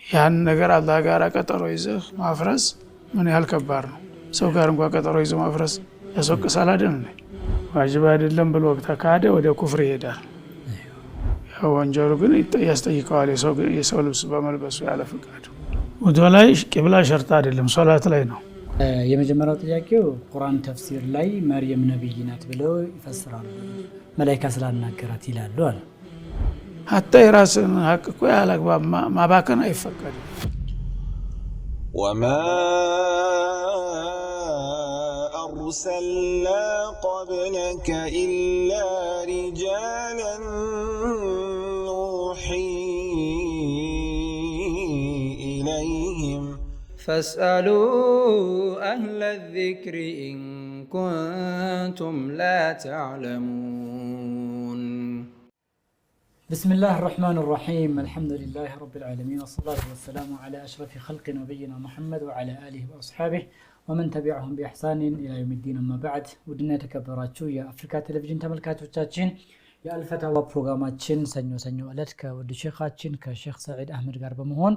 ያን ነገር አላህ ጋር ቀጠሮ ይዘህ ማፍረስ ምን ያህል ከባድ ነው። ሰው ጋር እንኳን ቀጠሮ ይዘህ ማፍረስ ያስወቅሳል አይደል? ዋጅብ አይደለም ብሎ ተካደ ወደ ኩፍር ይሄዳል። ያው ወንጀሉ ግን ያስጠይቀዋል። የሰው ልብስ በመልበሱ ያለ ፍቃድ። ውዱእ ላይ ቂብላ ሸርጥ አይደለም፣ ሶላት ላይ ነው። የመጀመሪያው ጥያቄው ቁርአን ተፍሲር ላይ መርየም ነብይ ናት ብለው ይፈስራሉ፣ መላኢካ ስላናገራት ይላሉ አለ። ሀታ የራስን ሀቅ እኮ ያላግባብ ማባከን አይፈቀድም። ወማ አርሰልና ቀብለከ ኢላ ሪጃለን ኑሒ ኢለይህም ፈስአሉ አህለ ዚክሪ ኢን ኩንቱም ላ ተዕለሙን። بسم الله الرحمن الرحيم الحمد لله رب العالمين والصلاة والسلام على أشرف خلق نبينا محمد وعلى آله وأصحابه ومن تبعهم بإحسان إلى يوم الدين. أما بعد ودنا تكبراتشو يا أفريكا تلفزيون تملكات وتاتشين يا الفتاوى بروغراماتشين سنو ألت كود شيخاتشين كشيخ سعيد أحمد غرب مهون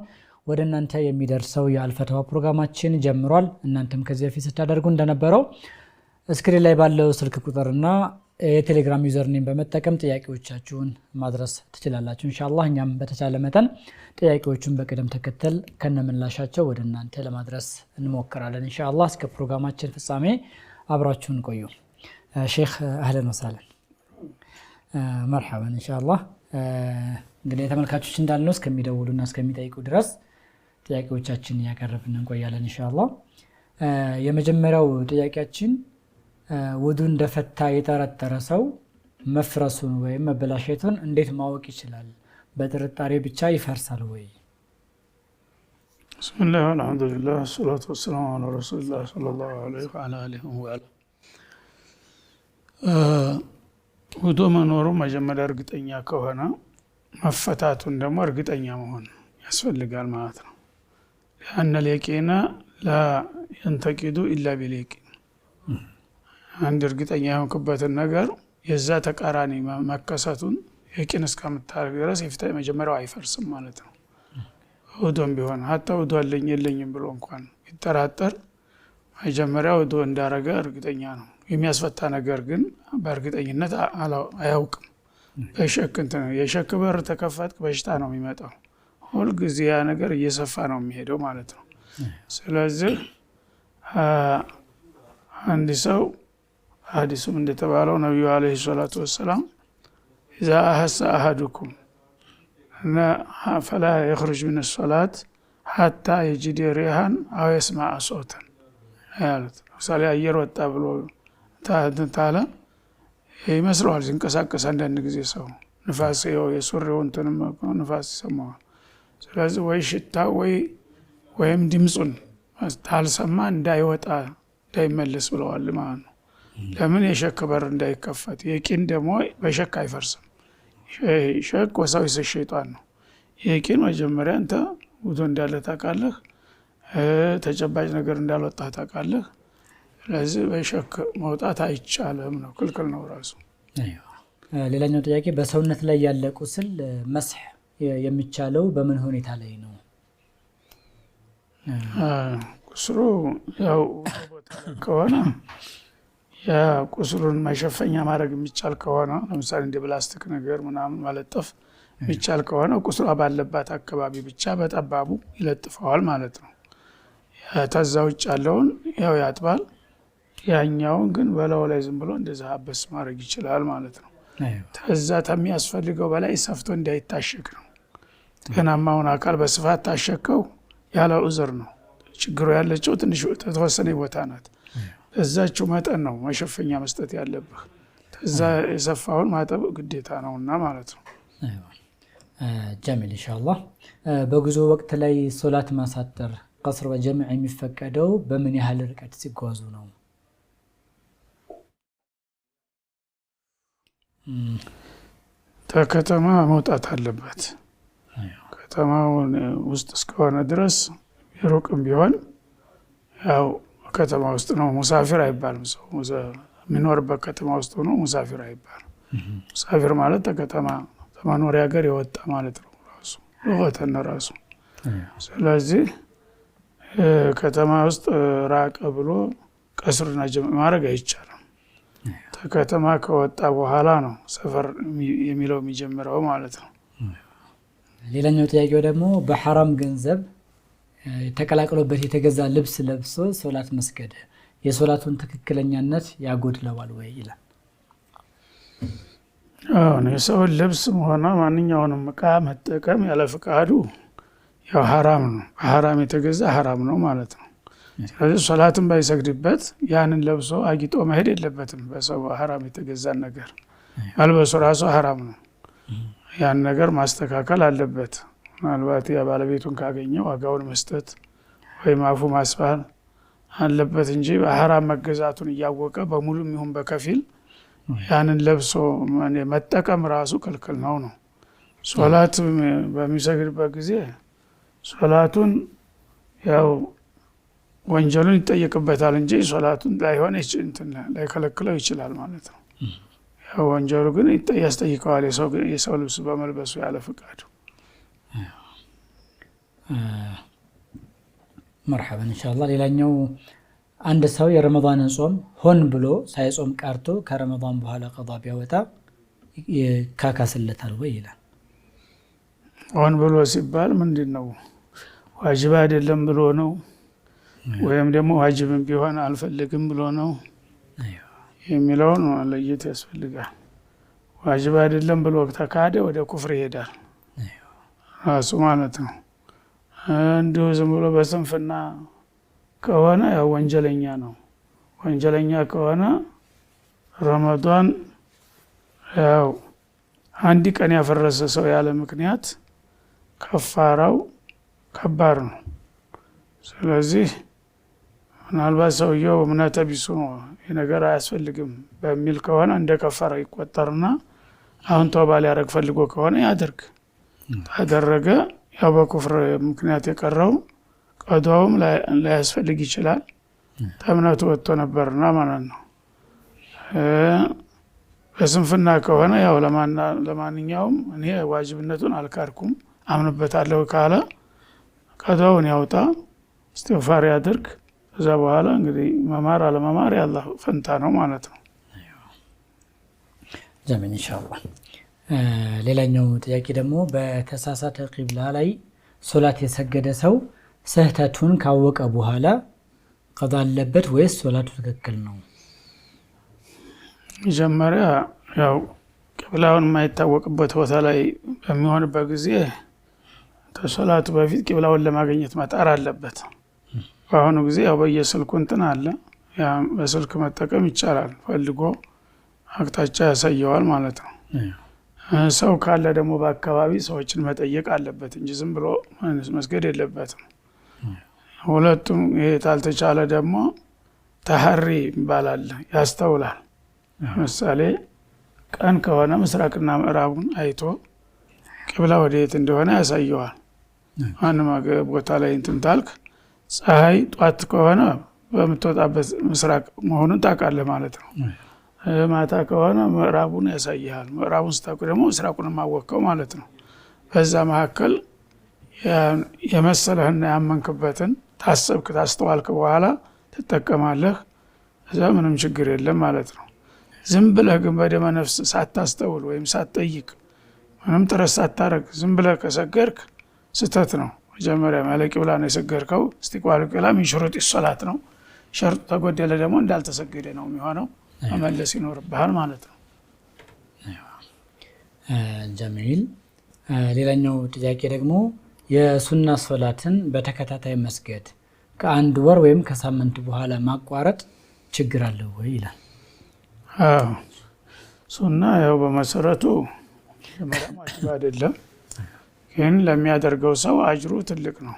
ودنا أنت يميدرسو يا الفتاوى بروغراماتشين جمرال أن أنتم كزي في ستادرغون دنبرو እስክሪን ላይ ባለው ስልክ ቁጥርና የቴሌግራም ዩዘር ኔም በመጠቀም ጥያቄዎቻችሁን ማድረስ ትችላላችሁ። ኢንሻአላህ እኛም በተቻለ መጠን ጥያቄዎቹን በቅደም ተከተል ከነምላሻቸው ወደ እናንተ ለማድረስ እንሞክራለን። ኢንሻአላህ እስከ ፕሮግራማችን ፍጻሜ አብራችሁን ቆዩ። ሼክ አህለን ወሰለን መርሐባን። ኢንሻአላህ እንግዲህ ተመልካቾች እንዳልነው እስከሚደውሉና እስከሚጠይቁ ድረስ ጥያቄዎቻችን ያቀርብን እንቆያለን ኢንሻአላህ። የመጀመሪያው ጥያቄያችን ውዱእ እንደፈታ የጠረጠረ ሰው መፍረሱን ወይም መበላሸቱን እንዴት ማወቅ ይችላል? በጥርጣሬ ብቻ ይፈርሳል ወይ? ቢስሚላህ ወልሐምዱሊላህ ወሰላቱ ወሰላሙ ዐላ ረሱሊላህ ሰለላሁ ዐለይሂ ወአሊሂ ወሰለም። ውዱእ መኖሩ መጀመሪያ እርግጠኛ ከሆነ መፈታቱን ደግሞ እርግጠኛ መሆን ያስፈልጋል ማለት ነው። ለአነ ልየቂነ ላ የንተቂዱ ኢላ ቢልየቂን። አንድ እርግጠኛ የሆንክበትን ነገር የዛ ተቃራኒ መከሰቱን የቂን እስከምታደርግ ድረስ መጀመሪያው አይፈርስም ማለት ነው። ውዱእም ቢሆን ሀታ ውዱእ አለኝ የለኝም ብሎ እንኳን ይጠራጠር መጀመሪያው ውዱእ እንዳረገ እርግጠኛ ነው። የሚያስፈታ ነገር ግን በእርግጠኝነት አያውቅም። በሸክ እንትን የሸክ በር ተከፈትክ በሽታ ነው የሚመጣው። ሁልጊዜ ያ ነገር እየሰፋ ነው የሚሄደው ማለት ነው። ስለዚህ አንድ ሰው ሐዲሱም እንደተባለው ነብዩ አለይሂ ሰላቱ ወሰላም ኢዛ አሐሰ አሐዱኩም እና ፈላ يخرج من الصلاة حتى يجد ريحا أو يسمع صوتا ያሉት። ምሳሌ አየር ወጣ ብሎ ታለ ይመስለዋል ሲንቀሳቀስ አንዳንድ ጊዜ ሰው ንፋስ የሱሪው እንትንም ንፋስ ይሰማዋል። ስለዚህ ወይ ሽታ ወይም ድምፁን ታልሰማ እንዳይወጣ እንዳይመለስ ብለዋል ማለት ነው። ለምን የሸክ በር እንዳይከፈት። የቂን ደግሞ በሸክ አይፈርስም። ሸክ ወሳዊስ ሸይጣን ነው። የቂን መጀመሪያ አንተ ውዱእ እንዳለ ታውቃለህ፣ ተጨባጭ ነገር እንዳልወጣ ታውቃለህ። ስለዚህ በሸክ መውጣት አይቻልም ነው፣ ክልክል ነው ራሱ። ሌላኛው ጥያቄ በሰውነት ላይ ያለ ቁስል መስህ የሚቻለው በምን ሁኔታ ላይ ነው? ቁስሉ ያው ቦታ ከሆነ ያ ቁስሉን መሸፈኛ ማድረግ የሚቻል ከሆነ ለምሳሌ እንደ ፕላስቲክ ነገር ምናምን መለጠፍ የሚቻል ከሆነ ቁስሉ ባለባት አካባቢ ብቻ በጠባቡ ይለጥፈዋል ማለት ነው። ከዛ ውጭ ያለውን ያው ያጥባል። ያኛውን ግን በላው ላይ ዝም ብሎ እንደዛ አበስ ማድረግ ይችላል ማለት ነው። ከዛ የሚያስፈልገው በላይ ሰፍቶ እንዳይታሸክ ነው። ጤናማውን አካል በስፋት ታሸከው ያለ ዑዝር ነው። ችግሩ ያለችው ትንሽ ተወሰነ ቦታ ናት። እዛችው መጠን ነው መሸፈኛ መስጠት ያለብህ። ከዛ የሰፋውን ማጠብ ግዴታ ነውና ማለት ነው። ጀሚል ኢንሻአላህ። በጉዞ ወቅት ላይ ሶላት ማሳጠር ቀስር በጀምዕ የሚፈቀደው በምን ያህል ርቀት ሲጓዙ ነው? ከከተማ መውጣት አለበት። ከተማው ውስጥ እስከሆነ ድረስ ሩቅም ቢሆን ያው ከተማ ውስጥ ነው። ሙሳፊር አይባልም። ሰው የሚኖርበት ከተማ ውስጥ ሆኖ ሙሳፊር አይባልም። ሙሳፊር ማለት ከከተማ ከመኖሪያ ሀገር የወጣ ማለት ነው። ራሱ ለወተነ ራሱ ስለዚህ ከተማ ውስጥ ራቀ ብሎ ቀስርና ጀምዕ ማድረግ አይቻልም። ከተማ ከወጣ በኋላ ነው ሰፈር የሚለው የሚጀምረው ማለት ነው። ሌላኛው ጥያቄው ደግሞ በሐራም ገንዘብ ተቀላቅሎበት የተገዛ ልብስ ለብሶ ሶላት መስገድ የሶላቱን ትክክለኛነት ያጎድለዋል ወይ ይላል። የሰውን ልብስም ሆነ ማንኛውንም ዕቃ መጠቀም ያለ ፍቃዱ ያው ሐራም ነው። በሐራም የተገዛ ሐራም ነው ማለት ነው። ስለዚህ ሶላትን ባይሰግድበት ያንን ለብሶ አጊጦ መሄድ የለበትም። በሰው ሐራም የተገዛን ነገር መልበሱ ራሱ ሐራም ነው። ያን ነገር ማስተካከል አለበት። ምናልባት የባለቤቱን ካገኘ ዋጋውን መስጠት ወይም አፉ ማስባል አለበት እንጂ በሐራም መገዛቱን እያወቀ በሙሉም ይሁን በከፊል ያንን ለብሶ መጠቀም ራሱ ክልክል ነው። ሶላት በሚሰግድበት ጊዜ ሶላቱን ያው ወንጀሉን ይጠየቅበታል እንጂ ሶላቱን ላይሆን ላይከለክለው ይችላል ማለት ነው። ያው ወንጀሉ ግን ያስጠይቀዋል የሰው ልብስ በመልበሱ ያለ ፍቃዱ። መርሐባ ኢንሻአላህ። ሌላኛው አንድ ሰው የረመዳንን ጾም ሆን ብሎ ሳይጾም ቀርቶ ከረመዳን በኋላ ቀዷ ቢያወጣ ይካካስለታል ወይ ይላል። ሆን ብሎ ሲባል ምንድነው? ዋጅብ አይደለም ብሎ ነው ወይም ደግሞ ዋጅብም ቢሆን አልፈልግም ብሎ ነው የሚለውን ለየት ያስፈልጋል። ዋጅብ አይደለም ብሎ ተካደ ወደ ኩፍር ይሄዳል ራሱ ማለት ነው። እንዲሁ ዝም ብሎ በስንፍና ከሆነ ያው ወንጀለኛ ነው። ወንጀለኛ ከሆነ ረመዳን ያው አንድ ቀን ያፈረሰ ሰው ያለ ምክንያት ከፋራው ከባድ ነው። ስለዚህ ምናልባት ሰውየው እምነተ ቢሱ ነገር አያስፈልግም በሚል ከሆነ እንደ ከፋራ ይቆጠርና አሁን ተውባ ሊያደርግ ፈልጎ ከሆነ ያደርግ። ታደረገ ያው በኩፍር ምክንያት የቀረው ቀዷውም ላያስፈልግ ይችላል። ተእምነቱ ወጥቶ ነበርና ማለት ነው። በስንፍና ከሆነ ያው ለማንኛውም እኔ ዋጅብነቱን አልካድኩም አምንበታለሁ ካለ ቀዷውን ያውጣ፣ እስትግፋር ያድርግ። ከዛ በኋላ እንግዲህ መማር አለመማር ያላህ ፈንታ ነው ማለት ነው። ጀሚል ኢንሻአላህ። ሌላኛው ጥያቄ ደግሞ በተሳሳተ ቂብላ ላይ ሶላት የሰገደ ሰው ስህተቱን ካወቀ በኋላ ቀዷ አለበት ወይስ ሶላቱ ትክክል ነው? መጀመሪያ ያው ቂብላውን የማይታወቅበት ቦታ ላይ በሚሆንበት ጊዜ ከሶላቱ በፊት ቂብላውን ለማግኘት መጣር አለበት። በአሁኑ ጊዜ ያው በየስልኩ እንትን አለ፣ ያ በስልክ መጠቀም ይቻላል። ፈልጎ አቅጣጫ ያሳየዋል ማለት ነው። ሰው ካለ ደግሞ በአካባቢ ሰዎችን መጠየቅ አለበት እንጂ ዝም ብሎ መስገድ የለበትም። ሁለቱም ይሄ ታልተቻለ ደግሞ ተሐሪ ይባላል፣ ያስተውላል። ለምሳሌ ቀን ከሆነ ምስራቅና ምዕራቡን አይቶ ቂብላ ወዴት እንደሆነ ያሳየዋል። ማንም ቦታ ላይ እንትን ታልክ ፀሐይ ጧት ከሆነ በምትወጣበት ምስራቅ መሆኑን ታውቃለህ ማለት ነው። ማታ ከሆነ ምዕራቡን ያሳይሃል። ምዕራቡን ስታውቅ ደግሞ ምስራቁን ማወቀው ማለት ነው። በዛ መካከል የመሰለህና ያመንክበትን ታሰብክ ታስተዋልክ በኋላ ትጠቀማለህ። እዛ ምንም ችግር የለም ማለት ነው። ዝም ብለህ ግን በደመ ነፍስ ሳታስተውል ወይም ሳትጠይቅ ምንም ጥረት ሳታረግ ዝም ብለህ ከሰገድክ ስተት ነው። መጀመሪያ ያለ ቂብላ ነው የሰገድከው። እስቲቅባሉ ቂብላ ሚን ሹሩጢ ሶላት ነው። ሸርጡ ተጎደለ ደግሞ እንዳልተሰገደ ነው የሚሆነው። መመለስ ይኖርብሃል ማለት ነው። ጀሚል። ሌላኛው ጥያቄ ደግሞ የሱና ሶላትን በተከታታይ መስገድ ከአንድ ወር ወይም ከሳምንት በኋላ ማቋረጥ ችግር አለው ወይ ይላል። ሱና ያው በመሰረቱ መጀመሪያ ዋጅብ አይደለም፣ ግን ለሚያደርገው ሰው አጅሩ ትልቅ ነው።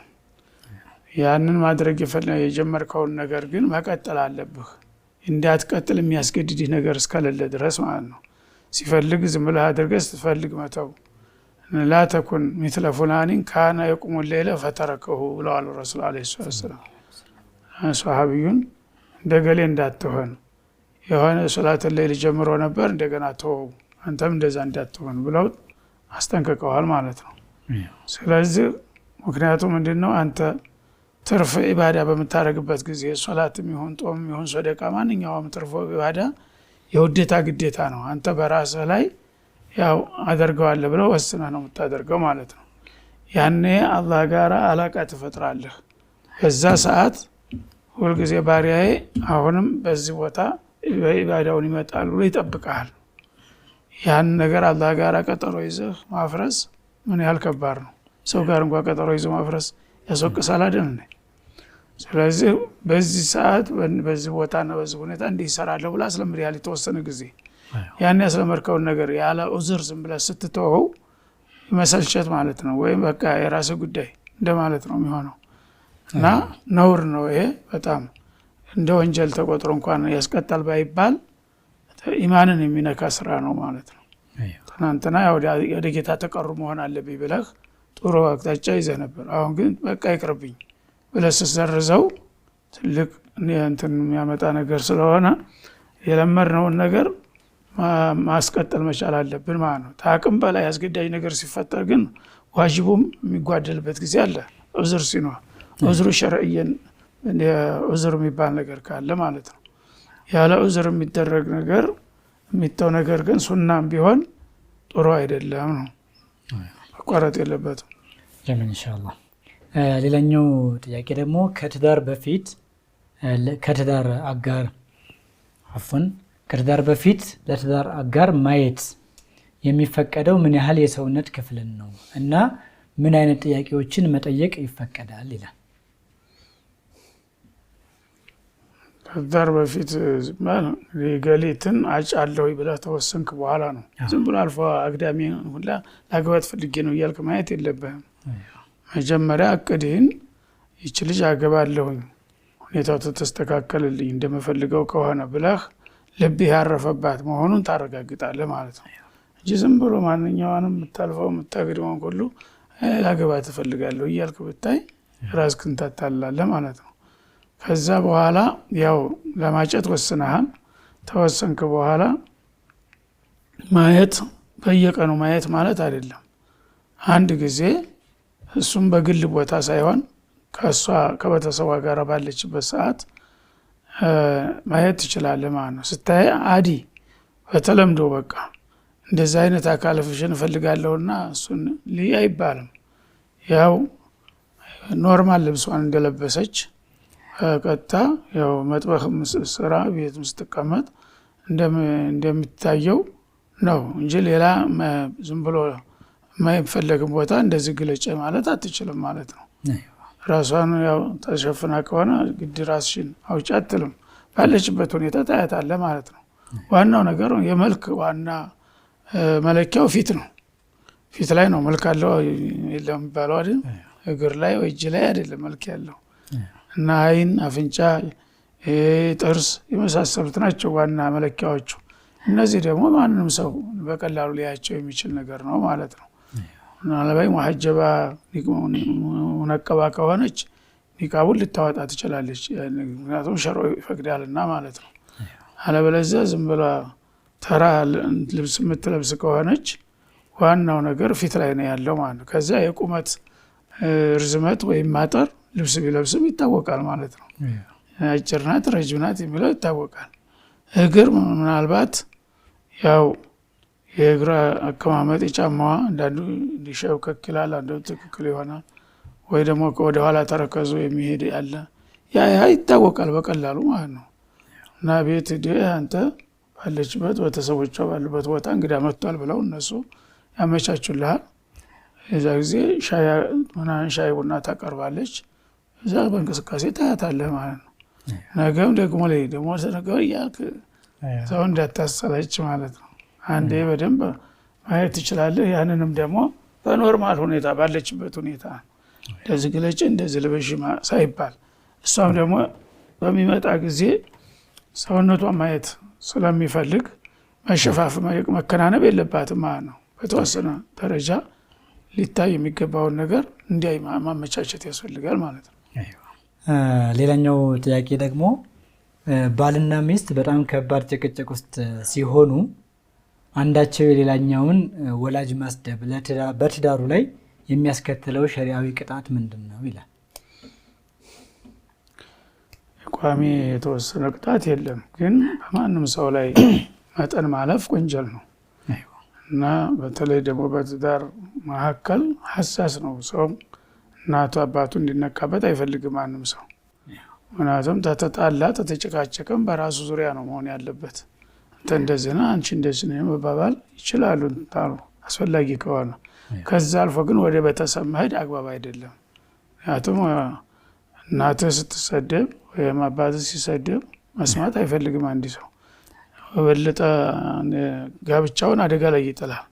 ያንን ማድረግ የጀመርከውን ነገር ግን መቀጠል አለብህ። እንዳትቀጥል የሚያስገድድህ ነገር እስከሌለ ድረስ ማለት ነው። ሲፈልግ ዝም ብለህ አድርገህ ስትፈልግ መተው። ላ ተኩን ሚስለ ፉላኒን ካነ የቁሙ ሌይለ ፈተረከሁ ብለዋል ረሱል ዓለይሂ ሰላም። ሰሃቢዩን እንደገሌ እንዳትሆን፣ የሆነ ሶላት ሌይል ጀምሮ ነበር እንደገና ተወው፣ አንተም እንደዛ እንዳትሆን ብለው አስጠንቅቀዋል ማለት ነው። ስለዚህ ምክንያቱም ምንድነው አንተ ትርፍ ኢባዳ በምታረግበት ጊዜ ሶላትም ይሁን ጾም ይሁን ሰደቃ ማንኛውም ትርፍ ኢባዳ የውዴታ ግዴታ ነው። አንተ በራስህ ላይ ያው አደርገዋለሁ ብለው ወስነህ ነው የምታደርገው ማለት ነው። ያኔ አላህ ጋር አላቃ ትፈጥራለህ። በዛ ሰዓት ሁልጊዜ ባሪያዬ አሁንም በዚህ ቦታ በኢባዳውን ይመጣል ብሎ ይጠብቃል። ያን ነገር አላህ ጋር ቀጠሮ ይዘህ ማፍረስ ምን ያህል ከባድ ነው። ሰው ጋር እንኳን ቀጠሮ ይዘህ ማፍረስ ያስወቅሳል አይደል? ስለዚህ በዚህ ሰዓት በዚህ ቦታና በዚህ ሁኔታ እንዲህ ይሰራል ብላ አስለምደሃል የተወሰነ ጊዜ። ያን ያስለመርከውን ነገር ያለ ዑዝር ዝም ብለህ ስትተወው መሰልቸት ማለት ነው፣ ወይም በቃ የራስህ ጉዳይ እንደማለት ነው የሚሆነው እና ነውር ነው ይሄ። በጣም እንደ ወንጀል ተቆጥሮ እንኳን ያስቀጣል ባይባል ኢማንን የሚነካ ስራ ነው ማለት ነው። ትናንትና ወደ ጌታ ተቀሩ መሆን አለብኝ ብለህ ጥሩ አቅጣጫ ይዘህ ነበር። አሁን ግን በቃ ይቅርብኝ ብለህ ስትሰርዘው ትልቅ እንትን የሚያመጣ ነገር ስለሆነ የለመድነውን ነገር ማስቀጠል መቻል አለብን ማለት ነው። ታቅም በላይ አስገዳጅ ነገር ሲፈጠር ግን ዋጅቡም የሚጓደልበት ጊዜ አለ። ዑዝር ሲኖር ዑዝሩ ሸርዕየን ዑዝር የሚባል ነገር ካለ ማለት ነው። ያለ ዑዝር የሚደረግ ነገር የሚተው ነገር ግን ሱናም ቢሆን ጥሩ አይደለም ነው፣ መቋረጥ የለበትም። ጀምን ኢንሻአላህ። ሌላኛው ጥያቄ ደግሞ ከትዳር በፊት ለትዳር አጋር ማየት የሚፈቀደው ምን ያህል የሰውነት ክፍልን ነው እና ምን አይነት ጥያቄዎችን መጠየቅ ይፈቀዳል ይላል። ከትዳር በፊት ገሊትን አጫለሁ ብለህ ተወሰንክ በኋላ ነው። ዝም ብሎ አልፎ አግዳሚ ሁላ ላገባት ፈልጌ ነው እያልክ ማየት የለብህም። መጀመሪያ እቅድህን ይች ልጅ አገባለሁኝ ሁኔታው ተስተካከለልኝ እንደምፈልገው ከሆነ ብለህ ልብህ ያረፈባት መሆኑን ታረጋግጣለህ ማለት ነው እንጂ ዝም ብሎ ማንኛውንም የምታልፈው የምታገድመውን ሁሉ ላገባት እፈልጋለሁ እያልክ ብታይ ራስህን ታታልላለህ ማለት ነው። ከዛ በኋላ ያው ለማጨት ወስነሃል። ተወሰንክ በኋላ ማየት በየቀኑ ማየት ማለት አይደለም። አንድ ጊዜ እሱም በግል ቦታ ሳይሆን ከሷ ከቤተሰቧ ጋር ባለችበት ሰዓት ማየት ትችላለህ ማለት ነው። ስታይ አዲ በተለምዶ በቃ እንደዚህ አይነት አካለ ፍሽን እፈልጋለሁና እሱን ልይ አይባልም። ያው ኖርማል ልብሷን እንደለበሰች ቀጥታ ያው መጥበኽ ስራ ቤት ስትቀመጥ እንደሚታየው ነው እንጂ ሌላ ዝም ብሎ የማይፈለግም ቦታ እንደዚህ ግለጭ ማለት አትችልም ማለት ነው። ራሷን ያው ተሸፍና ከሆነ ግድ ራስሽን አውጪ አትልም። ባለችበት ሁኔታ ታያታለህ ማለት ነው። ዋናው ነገር የመልክ ዋና መለኪያው ፊት ነው። ፊት ላይ ነው መልክ አለው የለም የሚባለው አይደል? እግር ላይ ወይ እጅ ላይ አይደለም መልክ ያለው እና አይን፣ አፍንጫ፣ ጥርስ የመሳሰሉት ናቸው ዋና መለኪያዎቹ። እነዚህ ደግሞ ማንንም ሰው በቀላሉ ሊያቸው የሚችል ነገር ነው ማለት ነው። ምናልባት ሙሐጀባ ሙነቀባ ከሆነች ኒቃቡን ልታወጣ ትችላለች፣ ምክንያቱም ሸርዑ ይፈቅዳልና ማለት ነው። አለበለዚያ ዝም ብላ ተራ ልብስ የምትለብስ ከሆነች ዋናው ነገር ፊት ላይ ነው ያለው ማለት ነው። ከዛ የቁመት ርዝመት ወይም ማጠር ልብስ ቢለብስም ይታወቃል ማለት ነው። አጭር ናት ረጅም ናት የሚለው ይታወቃል። እግር ምናልባት ያው የእግር አቀማመጥ የጫማዋ አንዳንዱ ሊሸብከክ ይላል፣ አንዳንዱ ትክክል ይሆናል፣ ወይ ደግሞ ወደ ኋላ ተረከዙ የሚሄድ ያለ ያ ይታወቃል በቀላሉ ማለት ነው። እና ቤት አንተ ባለችበት ቤተሰቦቿ ባሉበት ቦታ እንግዳ መጥቷል ብለው እነሱ ያመቻቹልሃል። የዛ ጊዜ ሻይ ቡና ታቀርባለች። እዛ በእንቅስቃሴ ታያታለህ ማለት ነው። ነገም ደግሞ ላይ ደግሞ ነገር እያልክ ሰው እንዳታሰለች ማለት ነው። አንዴ በደንብ ማየት ትችላለህ። ያንንም ደግሞ በኖርማል ሁኔታ ባለችበት ሁኔታ እንደዚህ ግለጭ እንደዚህ ልበሽ ሳይባል እሷም ደግሞ በሚመጣ ጊዜ ሰውነቷን ማየት ስለሚፈልግ መሸፋፍ መከናነብ የለባትም ማለት ነው። በተወሰነ ደረጃ ሊታይ የሚገባውን ነገር እንዲያይ ማመቻቸት ያስፈልጋል ማለት ነው። ሌላኛው ጥያቄ ደግሞ ባልና ሚስት በጣም ከባድ ጭቅጭቅ ውስጥ ሲሆኑ አንዳቸው የሌላኛውን ወላጅ ማስደብ በትዳሩ ላይ የሚያስከትለው ሸሪዓዊ ቅጣት ምንድነው ይላል። ቋሚ የተወሰነ ቅጣት የለም፣ ግን በማንም ሰው ላይ መጠን ማለፍ ወንጀል ነው እና በተለይ ደግሞ በትዳር መካከል ሐሳስ ነው። ሰው እናቱ አባቱ እንዲነካበት አይፈልግም ማንም ሰው። ምክንያቱም ተተጣላ ተተጨቃጨቀም በራሱ ዙሪያ ነው መሆን ያለበት። አንተ እንደዚህ ነህ አንቺ እንደዚህ ነህ መባባል ይችላሉ ታሉ አስፈላጊ ከሆነ። ከዛ አልፎ ግን ወደ ቤተሰብ መሄድ አግባብ አይደለም። ምክንያቱም እናትህ ስትሰደብ ወይም አባትህ ሲሰደብ መስማት አይፈልግም አንድ ሰው። በበለጠ ጋብቻውን አደጋ ላይ ይጥላል።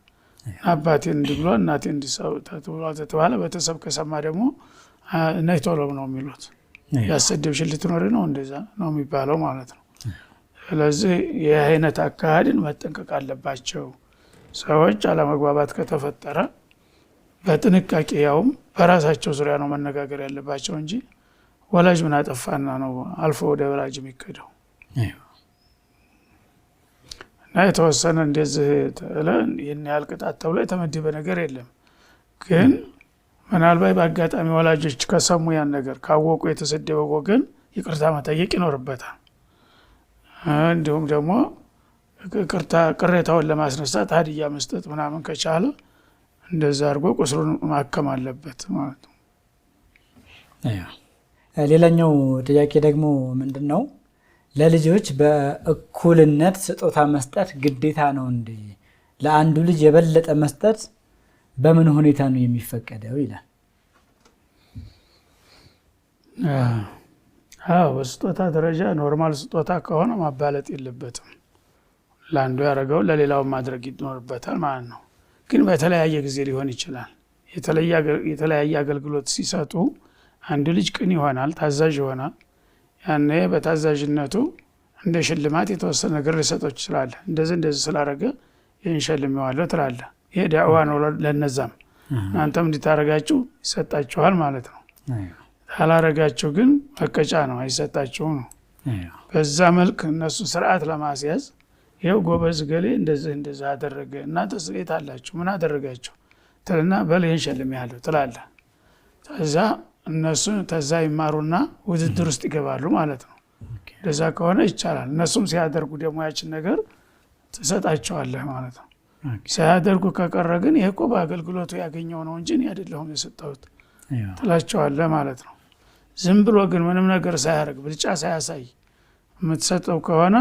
አባቴን እንዲብሏል እናቴን እንዲተባለ ቤተሰብ ከሰማ ደግሞ ነይ ቶሎ ነው የሚሉት። ያሰደብሽ ልትኖሪ ነው እንደዛ ነው የሚባለው ማለት ነው። ስለዚህ ይህ አይነት አካሄድን መጠንቀቅ አለባቸው ሰዎች። አለመግባባት ከተፈጠረ በጥንቃቄ ያውም በራሳቸው ዙሪያ ነው መነጋገር ያለባቸው እንጂ ወላጅ ምን አጠፋና ነው አልፎ ወደ ወላጅ የሚከደው። እና የተወሰነ እንደዚህ ይህን ያህል ቅጣት ተብሎ የተመደበ ነገር የለም። ግን ምናልባት በአጋጣሚ ወላጆች ከሰሙ ያን ነገር ካወቁ የተሰደበው ወገን ይቅርታ መጠየቅ ይኖርበታል። እንዲሁም ደግሞ ቅሬታውን ለማስነሳት ሀዲያ መስጠት ምናምን ከቻለ እንደዛ አድርጎ ቁስሉን ማከም አለበት ማለት ነው። ሌላኛው ጥያቄ ደግሞ ምንድነው? ለልጆች በእኩልነት ስጦታ መስጠት ግዴታ ነው እንዴ? ለአንዱ ልጅ የበለጠ መስጠት በምን ሁኔታ ነው የሚፈቀደው ይላል። በስጦታ ደረጃ ኖርማል ስጦታ ከሆነ ማባለጥ የለበትም። ለአንዱ ያደረገው ለሌላው ማድረግ ይኖርበታል ማለት ነው። ግን በተለያየ ጊዜ ሊሆን ይችላል። የተለያየ አገልግሎት ሲሰጡ አንዱ ልጅ ቅን ይሆናል፣ ታዛዥ ይሆናል። ያኔ በታዛዥነቱ እንደ ሽልማት የተወሰነ ነገር ሊሰጠው ይችላል። እንደዚህ ስላደረገ ይህን ሸልሜዋለሁ ትላለህ። ይሄ ዳዕዋ ነው ለነዛም። እናንተም እንዲታረጋችሁ ይሰጣችኋል ማለት ነው። ካላረጋችሁ ግን መቀጫ ነው፣ አይሰጣችሁም ነው። በዛ መልክ እነሱ ስርዓት ለማስያዝ ይኸው ጎበዝ ገሌ እንደዚህ አደረገ፣ እናንተ ስሌት አላችሁ ምን አደረጋችሁ ትልና በል ይህን ሸልሜያለሁ ትላለህ። ከዛ እነሱ ተዛ ይማሩና ውድድር ውስጥ ይገባሉ ማለት ነው። እንደዛ ከሆነ ይቻላል። እነሱም ሲያደርጉ ደግሞ ያችን ነገር ትሰጣቸዋለህ ማለት ነው። ሲያደርጉ ከቀረ ግን ይሄ እኮ በአገልግሎቱ ያገኘው ነው እንጂ እኔ አይደለሁም የሰጠሁት ትላቸዋለህ ማለት ነው። ዝም ብሎ ግን ምንም ነገር ሳያደርግ ብልጫ ሳያሳይ የምትሰጠው ከሆነ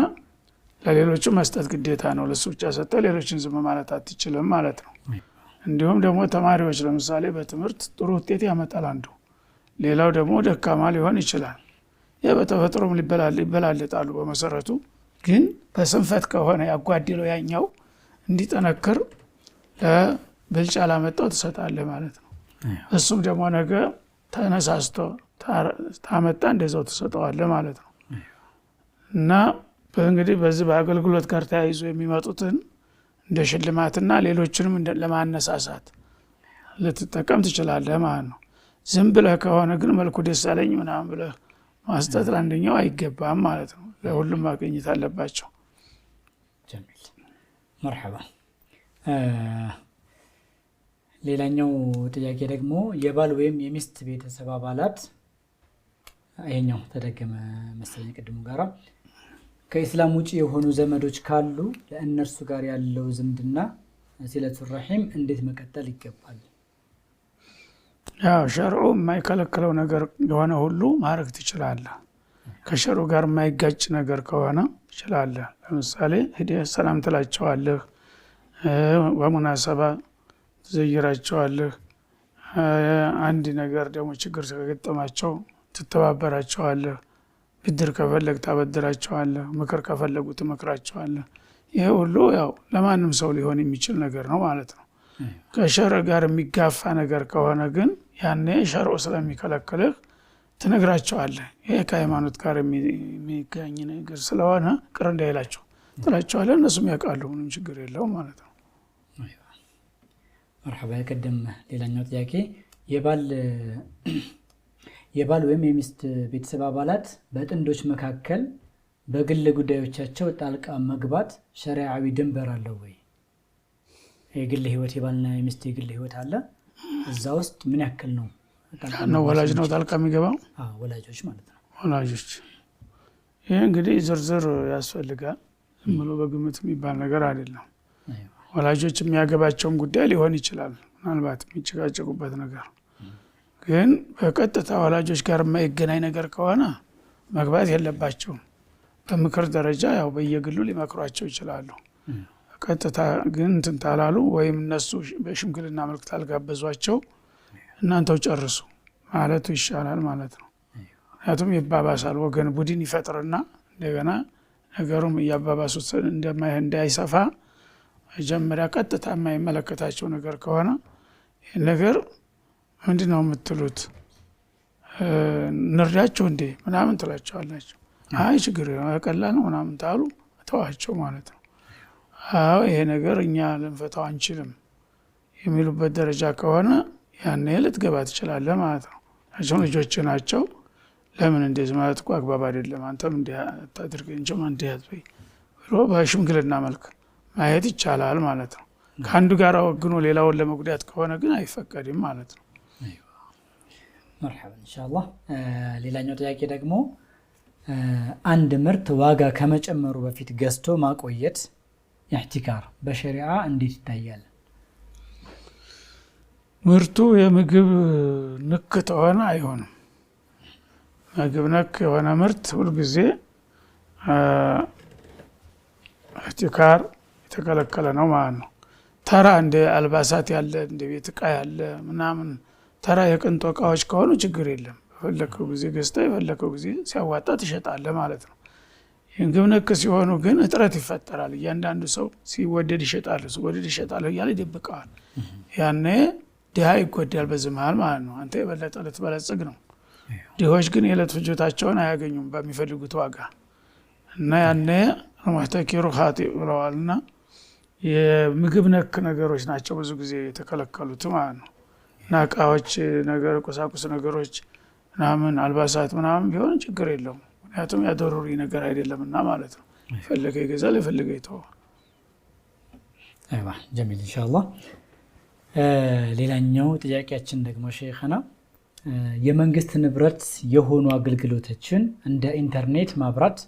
ለሌሎቹ መስጠት ግዴታ ነው። ለሱ ብቻ ሰጠህ ሌሎችን ዝም ማለት አትችልም ማለት ነው። እንዲሁም ደግሞ ተማሪዎች ለምሳሌ በትምህርት ጥሩ ውጤት ያመጣል አንዱ፣ ሌላው ደግሞ ደካማ ሊሆን ይችላል። በተፈጥሮም ሊበላለጣሉ በመሰረቱ። ግን በስንፈት ከሆነ ያጓደለው ያኛው እንዲጠነክር ለብልጫ ላመጣው ትሰጣለህ ማለት ነው። እሱም ደግሞ ነገ ተነሳስቶ ታመጣ እንደዛው ትሰጠዋለህ ማለት ነው። እና እንግዲህ በዚህ በአገልግሎት ጋር ተያይዞ የሚመጡትን እንደ ሽልማትና ሌሎችንም ለማነሳሳት ልትጠቀም ትችላለህ ማለት ነው። ዝም ብለህ ከሆነ ግን መልኩ ደስ አለኝ ምናምን ብለህ ማስጠት ለአንደኛው አይገባም ማለት ነው። ለሁሉም ማግኘት አለባቸው። ጀሚል መርሐባ። ሌላኛው ጥያቄ ደግሞ የባል ወይም የሚስት ቤተሰብ አባላት፣ ይሄኛው ተደገመ መሰለኝ ቅድሙ ጋራ፣ ከኢስላም ውጪ የሆኑ ዘመዶች ካሉ ለእነርሱ ጋር ያለው ዝምድና ሲለቱ ረሂም እንዴት መቀጠል ይገባል? ያው ሸርዑ የማይከለክለው ነገር የሆነ ሁሉ ማድረግ ትችላለህ። ከሸርዑ ጋር የማይጋጭ ነገር ከሆነ ትችላለህ። ለምሳሌ ሂደህ ሰላም ትላቸዋለህ፣ በሙናሰባ ትዘይራቸዋለህ። አንድ ነገር ደግሞ ችግር ከገጠማቸው ትተባበራቸዋለህ። ብድር ከፈለግ ታበድራቸዋለህ፣ ምክር ከፈለጉ ትመክራቸዋለህ። ይሄ ሁሉ ያው ለማንም ሰው ሊሆን የሚችል ነገር ነው ማለት ነው። ከሸርዕ ጋር የሚጋፋ ነገር ከሆነ ግን ያኔ ሸርዑ ስለሚከለክልህ ትነግራቸዋለህ። ይሄ ከሃይማኖት ጋር የሚገኝ ነገር ስለሆነ ቅር እንዳይላቸው ትላቸዋለህ። እነሱም ያውቃሉ፣ ምንም ችግር የለውም ማለት ነው። መርሐባ። የቀደም ሌላኛው ጥያቄ የባል ወይም የሚስት ቤተሰብ አባላት በጥንዶች መካከል በግል ጉዳዮቻቸው ጣልቃ መግባት ሸሪዓዊ ድንበር አለው ወይ? የግል ህይወት የባልና የሚስት የግል ህይወት አለ። እዛ ውስጥ ምን ያክል ነው ነው ወላጅ ነው ጣልቃ የሚገባው? ወላጆች ማለት ነው። ወላጆች ይሄ እንግዲህ ዝርዝር ያስፈልጋል። ዝም ብሎ በግምት የሚባል ነገር አይደለም። ወላጆች የሚያገባቸውን ጉዳይ ሊሆን ይችላል ምናልባት የሚጨቃጨቁበት ነገር፣ ግን በቀጥታ ወላጆች ጋር የማይገናኝ ነገር ከሆነ መግባት የለባቸውም። በምክር ደረጃ ያው በየግሉ ሊመክሯቸው ይችላሉ። ቀጥታ ግን እንትን ታላሉ ወይም እነሱ በሽምግልና መልክ ታልጋበዟቸው እናንተው ጨርሱ ማለቱ ይሻላል ማለት ነው። ምክንያቱም ይባባሳል። ወገን ቡድን ይፈጥርና እንደገና ነገሩም እያባባሱት እንዳይሰፋ መጀመሪያ ቀጥታ የማይመለከታቸው ነገር ከሆነ ይህን ነገር ምንድን ነው የምትሉት እንርዳቸው እንዴ ምናምን ትላቸዋላቸው። አይ ችግር ቀላል ነው ምናምን ታሉ ተዋቸው ማለት ነው። አዎ ይሄ ነገር እኛ ልንፈታው አንችልም የሚሉበት ደረጃ ከሆነ ያኔ ልትገባ ትችላለህ ማለት ነው። ናቸው ልጆች ናቸው። ለምን እንደዚህ ማለት እኮ አግባብ አይደለም፣ አንተም እንዲህ አታድርግ እንጂ እንዲህ አትበይ ብሎ በሽምግልና መልክ ማየት ይቻላል ማለት ነው። ከአንዱ ጋር ወግኖ ሌላውን ለመጉዳት ከሆነ ግን አይፈቀድም ማለት ነው። መርሐባ ኢንሻአላህ። ሌላኛው ጥያቄ ደግሞ አንድ ምርት ዋጋ ከመጨመሩ በፊት ገዝቶ ማቆየት ኢህቲካር በሸሪዓ እንዴት ይታያል? ምርቱ የምግብ ንክ ተሆነ አይሆንም። ምግብ ነክ የሆነ ምርት ሁልጊዜ ኢህቲካር የተከለከለ ነው ማለት ነው። ተራ እንደ አልባሳት ያለ እንደ ቤት ዕቃ ያለ ምናምን ተራ የቅንጦ ዕቃዎች ከሆኑ ችግር የለም። በፈለከው ጊዜ ገዝተህ የፈለከው ጊዜ ሲያዋጣ ትሸጣለህ ማለት ነው። የምግብ ነክ ሲሆኑ ግን እጥረት ይፈጠራል። እያንዳንዱ ሰው ሲወደድ ይሸጣል፣ ሲወደድ ይሸጣል እያለ ይደብቀዋል። ያኔ ድሃ ይጎዳል በዚህ መሃል ማለት ነው። አንተ የበለጠ ልትበለጽግ ነው። ድሆች ግን የዕለት ፍጆታቸውን አያገኙም በሚፈልጉት ዋጋ እና ያኔ ሙህተኪሩ ኻጢእ ብለዋልና የምግብ ነክ ነገሮች ናቸው ብዙ ጊዜ የተከለከሉት ማለት ነው። እና እቃዎች ነገር ቁሳቁስ ነገሮች ምናምን አልባሳት ምናምን ቢሆን ችግር የለውም። ምክንያቱም ያደሩሪ ነገር አይደለምና ማለት ነው። የፈለገ ይገዛል፣ የፈለገ ይተዋል። አይዋ ጀሚል ኢንሻአላህ። ሌላኛው ጥያቄያችን ደግሞ ሼኽና የመንግስት ንብረት የሆኑ አገልግሎቶችን እንደ ኢንተርኔት ማብራት፣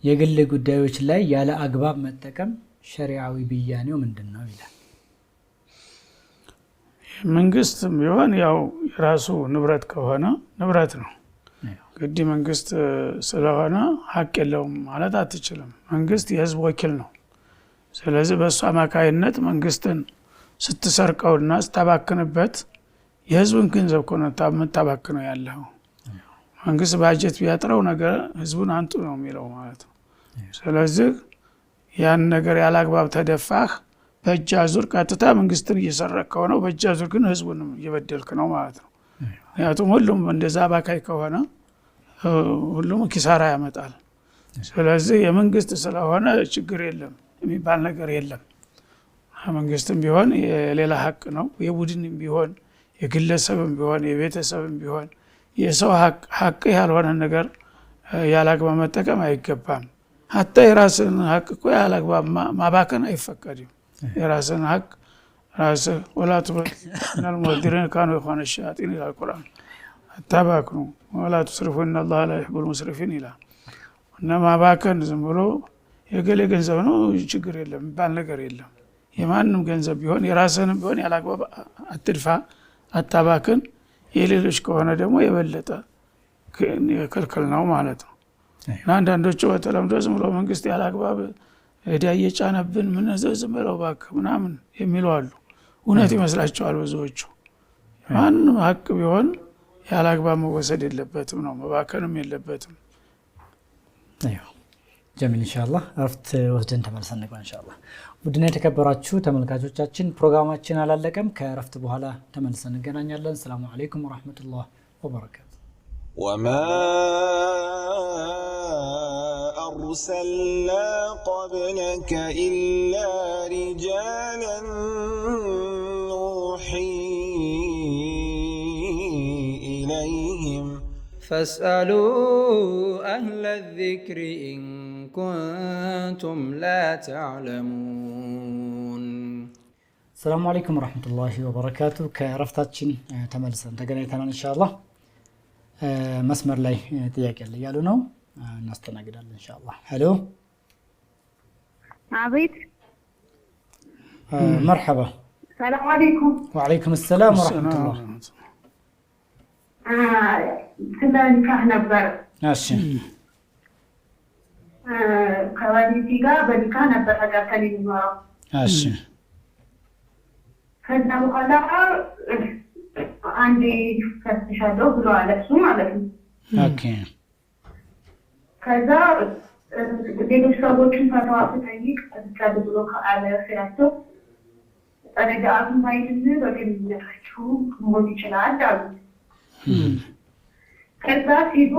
የግል ጉዳዮች ላይ ያለ አግባብ መጠቀም ሸሪዓዊ ብያኔው ምንድነው ይላል። መንግስት ቢሆን ያው የራሱ ንብረት ከሆነ ንብረት ነው። ግድ መንግስት ስለሆነ ሀቅ የለውም ማለት አትችልም። መንግስት የህዝብ ወኪል ነው። ስለዚህ በእሱ አማካይነት መንግስትን ስትሰርቀውና ስታባክንበት የህዝብን ገንዘብ ከሆነ የምታባክነው ያለው መንግስት ባጀት ቢያጥረው ነገር ህዝቡን አንጡ ነው የሚለው ማለት ነው። ስለዚህ ያን ነገር ያላግባብ ተደፋህ በእጅ አዙር ቀጥታ መንግስትን እየሰረቀው ነው፣ በእጅ አዙር ግን ህዝቡንም እየበደልክ ነው ማለት ነው። ምክንያቱም ሁሉም እንደዛ ባካይ ከሆነ ሁሉም ኪሳራ ያመጣል። ስለዚህ የመንግስት ስለሆነ ችግር የለም የሚባል ነገር የለም። መንግስትም ቢሆን የሌላ ሀቅ ነው፣ የቡድንም ቢሆን የግለሰብም ቢሆን የቤተሰብም ቢሆን የሰው ሀቅ ያልሆነ ነገር ያላግባብ መጠቀም አይገባም። ሀታ የራስን ሀቅ እኮ ያላግባብ ማባከን አይፈቀድም። የራስን ሀቅ ራስህ ወላቱ ሚነል ሙበዚሪን ካኑ ኢኽዋነ ሸያጢን ይላል ቁርአን። አታባክኑ ወላቱ ስሪፉ ኢነላሀ ላ ዩሒቡል ሙስሪፊን ይላል። እና ማባከን ዝም ብሎ የገሌ ገንዘብ ነው ችግር የለም የሚባል ነገር የለም። የማንም ገንዘብ ቢሆን የራስህንም ቢሆን ያላግባብ አትድፋ፣ አታባክን። የሌሎች ከሆነ ደግሞ የበለጠ ክልክል ነው ማለት ነው። እና አንዳንዶቹ በተለምዶ ዝም ብሎ መንግስት ያላግባብ ዕዳ እየጫነብን ምን ዝም ብለው እባክህ ምናምን የሚሉ አሉ። እውነት ይመስላቸዋል ብዙዎቹ። ማንም ሀቅ ቢሆን ያላግባብ መወሰድ የለበትም ነው፣ መባከንም የለበትም። ጀሚል ኢንሻአላህ እረፍት ወስደን ተመልሰን እንገናኝ ኢንሻአላህ። ውድና የተከበራችሁ ተመልካቾቻችን ፕሮግራማችን አላለቀም። ከእረፍት በኋላ ተመልሰን እንገናኛለን። ሰላም አለይኩም ወራህመቱላሂ ወበረካቱ። وما أرسلنا قبلك إلا رجالا نوحي إليهم فاسألوا أهل الذكر إن كنتم لا تعلمون. السلام عليكم ورحمة الله وبركاته كرفتاتشن تملسن تገናኝተናል ኢንሻአላህ መስመር ላይ ጥያቄ አለ ያሉ ነው እናስተናግዳለን ኢንሻአላህ ሄሎ አቤት مرحبا السلام عليكم وعليكم السلام ورحمة الله كنا نكاح نبر ماشي كوالدي ጋር በኒካህ ነበር ተጋብተን የኖረው ماشي ከዛ በኋላ አንዴ ፈትሻለሁ ብሎ አለ እሱ ማለት ነው ኦኬ ከዛ ሌሎች ሰዎችን ፈተዋ ስጠይቅ ተጋብ ብሎ ካለ ስላቸው ረጃቱን ባይልን በግንኙነታችሁ መሆን ይችላል አሉ ከዛ ሲሉ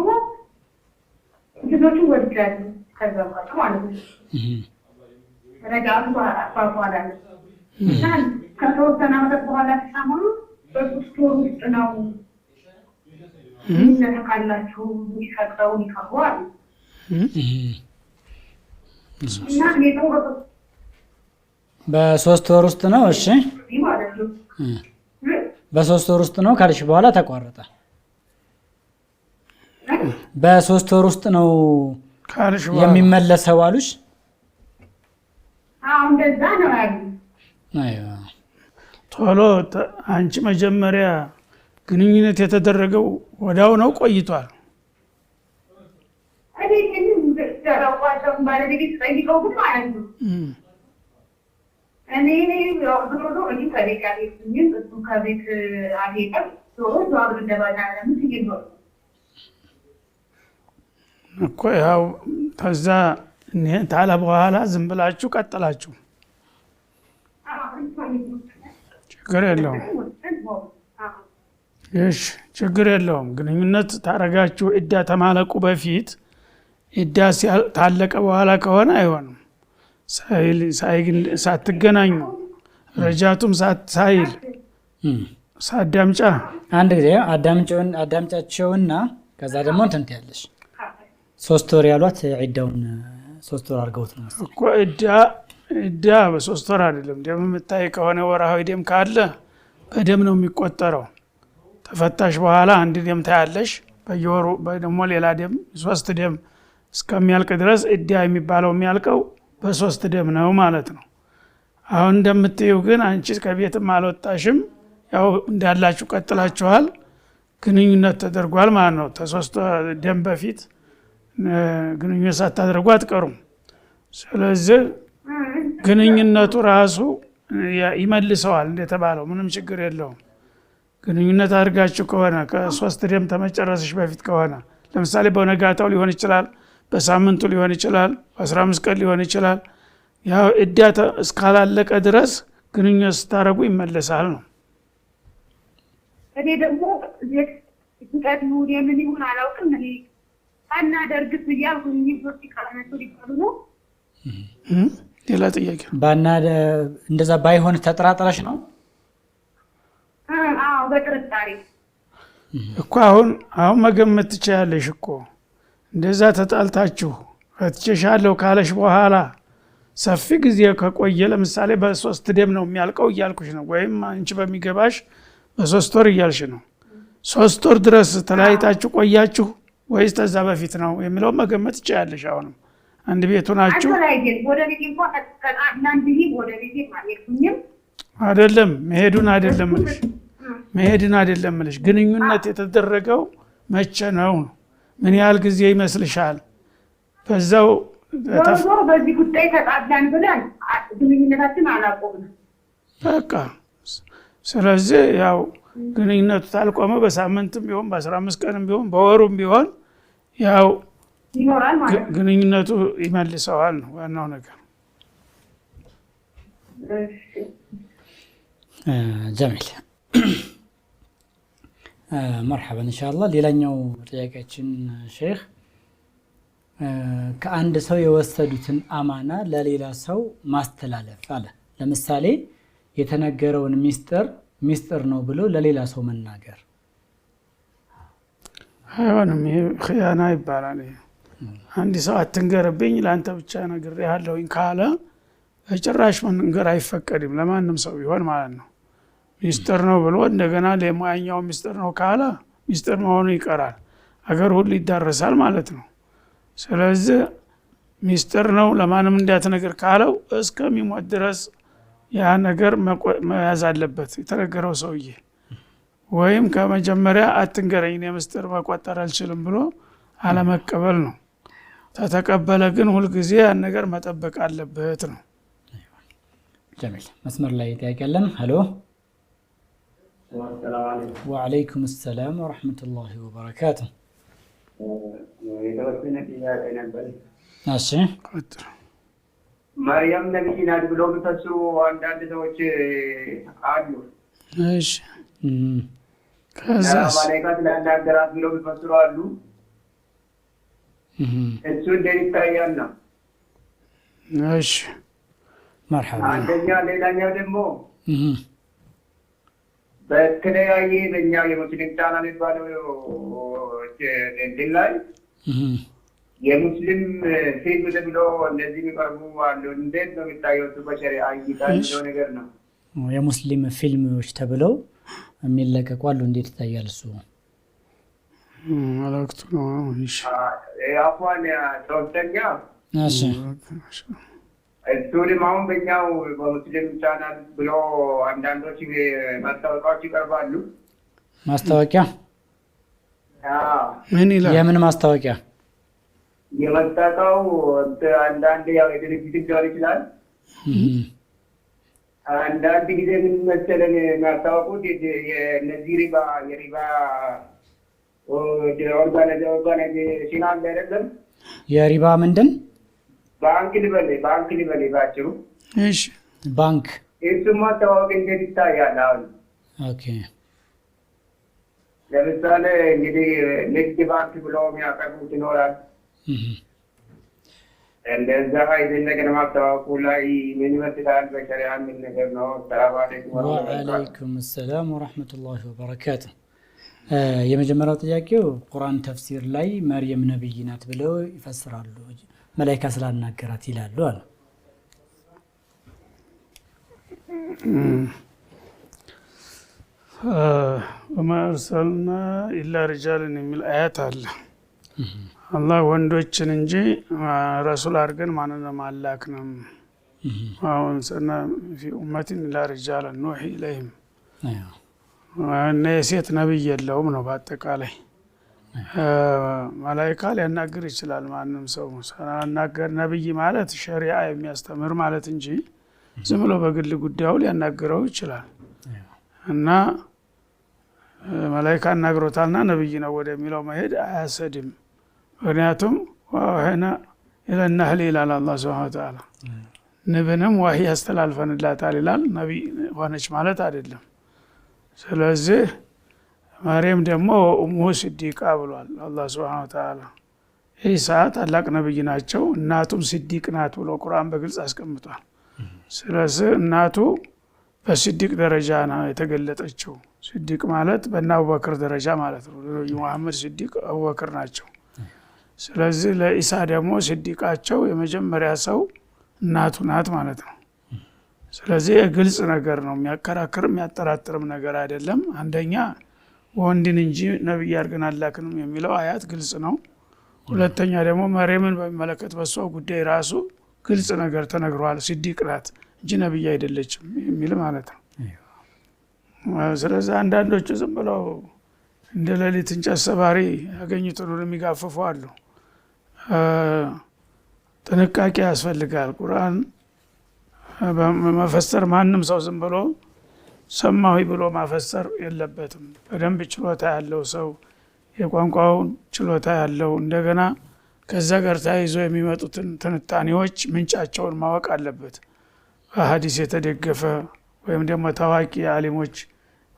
ልጆቹ ወልጃሉ ከዛ በኋላ ማለት ነው ረጃቱ አፋፏላ እና ከተወሰነ ዓመት በኋላ ተሰማሁ በሶስት ወር ውስጥ ነው ተካላችሁ ይፈቅደው ይፈቅዋል እና ሌላው በሶስት ወር ውስጥ ነው እሺ በሶስት ወር ውስጥ ነው ካልሽ በኋላ ተቋረጠ በሶስት ወር ውስጥ ነው ካልሽ በኋላ የሚመለሰው አሉሽ አሁን እንደዛ ነው ያሉ አይዋ ቶሎ አንቺ መጀመሪያ ግንኙነት የተደረገው ወዳው ነው ቆይቷል አይደለም ደረዋቸው ባለቤት ጠይቀው ግን ማለት ነው እኔ ያወሩዶ እኔ ታሪካሊ ምን እሱ ከቤት አልሄደም ዞሮ አብሮ እንደባና ለምን ይገኛል እኮ ያው ከዛ ታላ በኋላ ዝም ብላችሁ ቀጥላችሁ ችግር የለውም እሺ ችግር የለውም ግንኙነት ታረጋችሁ እዳ ተማለቁ በፊት እዳ ታለቀ በኋላ ከሆነ አይሆንም ሳትገናኙ ረጃቱም ሳይል ሳዳምጫ አንድ ጊዜ አዳምጫቸውና ከዛ ደግሞ እንትን ያለሽ 3 ወር ያሏት ዒዳውን 3 ወር አድርገውት ነው እኮ እዳ በ3 ወር አይደለም ደም የምታይ ከሆነ ወራዊ ደም ካለ በደም ነው የሚቆጠረው ተፈታሽ በኋላ አንድ ደም ታያለሽ በየወሩ ደግሞ ሌላ ደም 3 ደም እስከሚያልቅ ድረስ እዳ የሚባለው የሚያልቀው በ3 ደም ነው ማለት ነው አሁን እንደምትዩ ግን አንቺ ከቤትም አልወጣሽም ያው እንዳላችሁ ቀጥላችኋል ግንኙነት ተደርጓል ማለት ነው ተ3 ደም በፊት ግንኙነት ሳታደርጉ አትቀሩም ስለዚህ ግንኙነቱ ራሱ ይመልሰዋል እንደተባለው ምንም ችግር የለውም ግንኙነት አድርጋችሁ ከሆነ ከ3 ደም ተመጨረስሽ በፊት ከሆነ ለምሳሌ በነጋታው ሊሆን ይችላል በሳምንቱ ሊሆን ይችላል በ15 ቀን ሊሆን ይችላል ያው እዳታ እስካላለቀ ድረስ ግንኙነት ስታረጉ ይመለሳል ነው እኔ ደግሞ ይቀጥሉ የምን ይሁን አላውቅም እኔ አና ደርግት ይያልኩኝ ይብሩት ካለነቱ ሊቀሩ ነው ሌላ ጥያቄ ባና እንደዛ ባይሆን ተጠራጥረሽ ነው አዎ በጥርጣሬ እኮ አሁን መገመት ትችያለሽ እኮ እንደዛ ተጣልታችሁ ፈትቼሻለሁ ካለሽ በኋላ ሰፊ ጊዜ ከቆየ ለምሳሌ በ3 ደም ነው የሚያልቀው እያልኩሽ ነው ወይም አንቺ በሚገባሽ በ3 ወር እያልሽ ነው 3 ወር ድረስ ተለያይታችሁ ቆያችሁ ወይስ ተዛ በፊት ነው የሚለው መገመት ትችያለሽ አሁንም አንድ ቤቱ ናችሁ ወደ ቤት እንኳን አንዳንዴ ወደ ቤት ማለትኝም አይደለም መሄዱን አይደለም ልሽ ግንኙነት የተደረገው መቼ ነው ምን ያህል ጊዜ ይመስልሻል በዛው በዚህ ጉዳይ ተጣላን ብለን ግንኙነታችን አላቆምንም በቃ ስለዚህ ያው ግንኙነቱ ታልቆመ በሳምንትም ቢሆን በ15 ቀንም ቢሆን በወሩም ቢሆን ያው ይኖራል ማለት ግንኙነቱ ይመልሰዋል ነው ዋናው ነገር ጀሚል مرحبا ان شاء الله ሌላኛው ጥያቄያችን ሼክ ከአንድ ሰው የወሰዱትን አማና ለሌላ ሰው ማስተላለፍ አለ ለምሳሌ የተነገረውን ሚስጥር ነው ብሎ ለሌላ ሰው መናገር አይሆንም ይሄ ኺያና ይባላል አንድ ሰው አትንገርብኝ ለአንተ ብቻ ነግሬሃለሁኝ ካለ ጭራሽ መንገር አይፈቀድም ለማንም ሰው ቢሆን ማለት ነው። ሚስጥር ነው ብሎ እንደገና ለማያኛው ሚስጥር ነው ካለ ሚስጥር መሆኑ ይቀራል፣ አገር ሁሉ ይዳረሳል ማለት ነው። ስለዚህ ሚስጥር ነው ለማንም እንዳትነገር ካለው እስከሚሞት ድረስ ያ ነገር መያዝ አለበት የተነገረው ሰውዬ። ወይም ከመጀመሪያ አትንገረኝ እኔ ሚስጥር መቆጠር አልችልም ብሎ አለመቀበል ነው። ተተቀበለ ግን ሁልጊዜ ያን ነገር መጠበቅ አለበት ነው። ጀሚል መስመር ላይ ያያቀለን። ሄሎ ወአለይኩም ሰላም ወራህመቱላሂ ወበረካቱ። የተወሰነ ጥያቄ ነበር። እሺ ማርያም ነብይ ናት ብለው የሚፈስሩ አንዳንድ ሰዎች አሉ። እሺ ከዛ ማለይካት ለአንዳንደራት ብለው የሚፈስሩ አሉ። እሱ እንዴት ይታያል ነው? እሺ መርሐባ። አንደኛ ሌላኛው ደግሞ በተለያየ በእኛ የሙስሊም ቻናል የሚባለው እንትን ላይ የሙስሊም ፊልም ተብሎ እንደዚህ የሚቀርቡ አሉ። እንዴት ነው የሚታየው? እሱ በሸሪዓ እይታ የሚለው ነገር ነው። የሙስሊም ፊልሞች ተብለው የሚለቀቁ አሉ። እንዴት ይታያል እሱ? መልእክቱ ነው። እሺ አፏን ሶስተኛ እሺ እሱንም አሁን በእኛው በሙስሊም ቻናል ብሎ አንዳንዶች ማስታወቂያዎች ይቀርባሉ። ማስታወቂያ ምን ይላል? የምን ማስታወቂያ? የመጣው አንዳንድ ያው የድርጅት ሊሆን ይችላል። አንዳንድ ጊዜ ምን መሰለን የሚያስታወቁት የነዚህ የሪባ ኦርጋናይዜሽን አለ አይደለም? የሪባ ምንድን? ባንክ ልበል ባጭሩ። እሺ ባንክ እሱም ማስታወቅ እንዴት ይታያል? አሁን ኦኬ ለምሳሌ እንግዲህ ንግድ ባንክ ብሎ የሚያቀርቡት ይኖራል። እንደዛ አይደል ነገር ማስታወቁ ላይ ምን ይመስላል? በሸሪዓ ምን ነገር ነው? ሰላም አለይኩም ወአለይኩም ሰላም ወራህመቱላሂ ወበረካቱ። የመጀመሪያው ጥያቄው ቁርአን ተፍሲር ላይ መርየም ነብይ ናት ብለው ይፈስራሉ፣ መላእክት ስላናገራት ይላሉ አለ። ወማ አርሰልና ኢላ ሪጃልን የሚል አያት አለ። አላህ ወንዶችን እንጂ ረሱል አድርገን ማንንም አላክንም። አሁን ሰና ፊ ኡመቲን ኢላ ሪጃልን ኑሂ ኢለይሂም እና የሴት ነብይ የለውም ነው በአጠቃላይ። መላኢካ ሊያናግር ይችላል ማንም ሰው። ሳናገር ነብይ ማለት ሸሪዓ የሚያስተምር ማለት እንጂ ዝም ብሎ በግል ጉዳዩ ሊያናግረው ይችላል። እና መላኢካ አናግሮታልና ነብይ ነው ወደሚለው መሄድ አያሰድም። ምክንያቱም ወአውሐይና ኢለል ነህሊ ይላል አላህ ሱብሓነሁ ወተዓላ። ንብንም ዋሂ ያስተላልፈንላታል ይላል። ነብይ ሆነች ማለት አይደለም። ስለዚህ ማርያም ደግሞ ኡሙሁ ሲዲቃ ብሏል አላህ ሱብሓነሁ ወተዓላ። ኢሳ ታላቅ ነብይ ናቸው፣ እናቱም ሲዲቅ ናት ብሎ ቁርአን በግልጽ አስቀምጧል። ስለዚህ እናቱ በሲዲቅ ደረጃ ነው የተገለጠችው። ሲዲቅ ማለት በእነ አቡበክር ደረጃ ማለት ነው። ነብዩ መሐመድ ሲዲቅ አቡበክር ናቸው። ስለዚህ ለኢሳ ደግሞ ሲዲቃቸው የመጀመሪያ ሰው እናቱ ናት ማለት ነው። ስለዚህ ግልጽ ነገር ነው፣ የሚያከራክርም የሚያጠራጥርም ነገር አይደለም። አንደኛ ወንድን እንጂ ነብይ አድርገን አላክንም የሚለው አያት ግልጽ ነው። ሁለተኛ ደግሞ መርየምን በሚመለከት በሷ ጉዳይ ራሱ ግልጽ ነገር ተነግሯል። ሲዲቅ ናት እንጂ ነብይ አይደለችም የሚል ማለት ነው። ስለዚህ አንዳንዶቹ ዝም ብለው እንደ ሌሊት እንጨት ሰባሪ ያገኙትን የሚጋፍፉ አሉ። ጥንቃቄ ያስፈልጋል። ቁርአን መፈሰር ማንም ሰው ዝም ብሎ ሰማሁ ብሎ ማፈሰር የለበትም። በደንብ ችሎታ ያለው ሰው፣ የቋንቋውን ችሎታ ያለው፣ እንደገና ከዛ ጋር ተያይዞ የሚመጡትን ትንታኔዎች ምንጫቸውን ማወቅ አለበት። በሐዲስ የተደገፈ ወይም ደግሞ ታዋቂ አሊሞች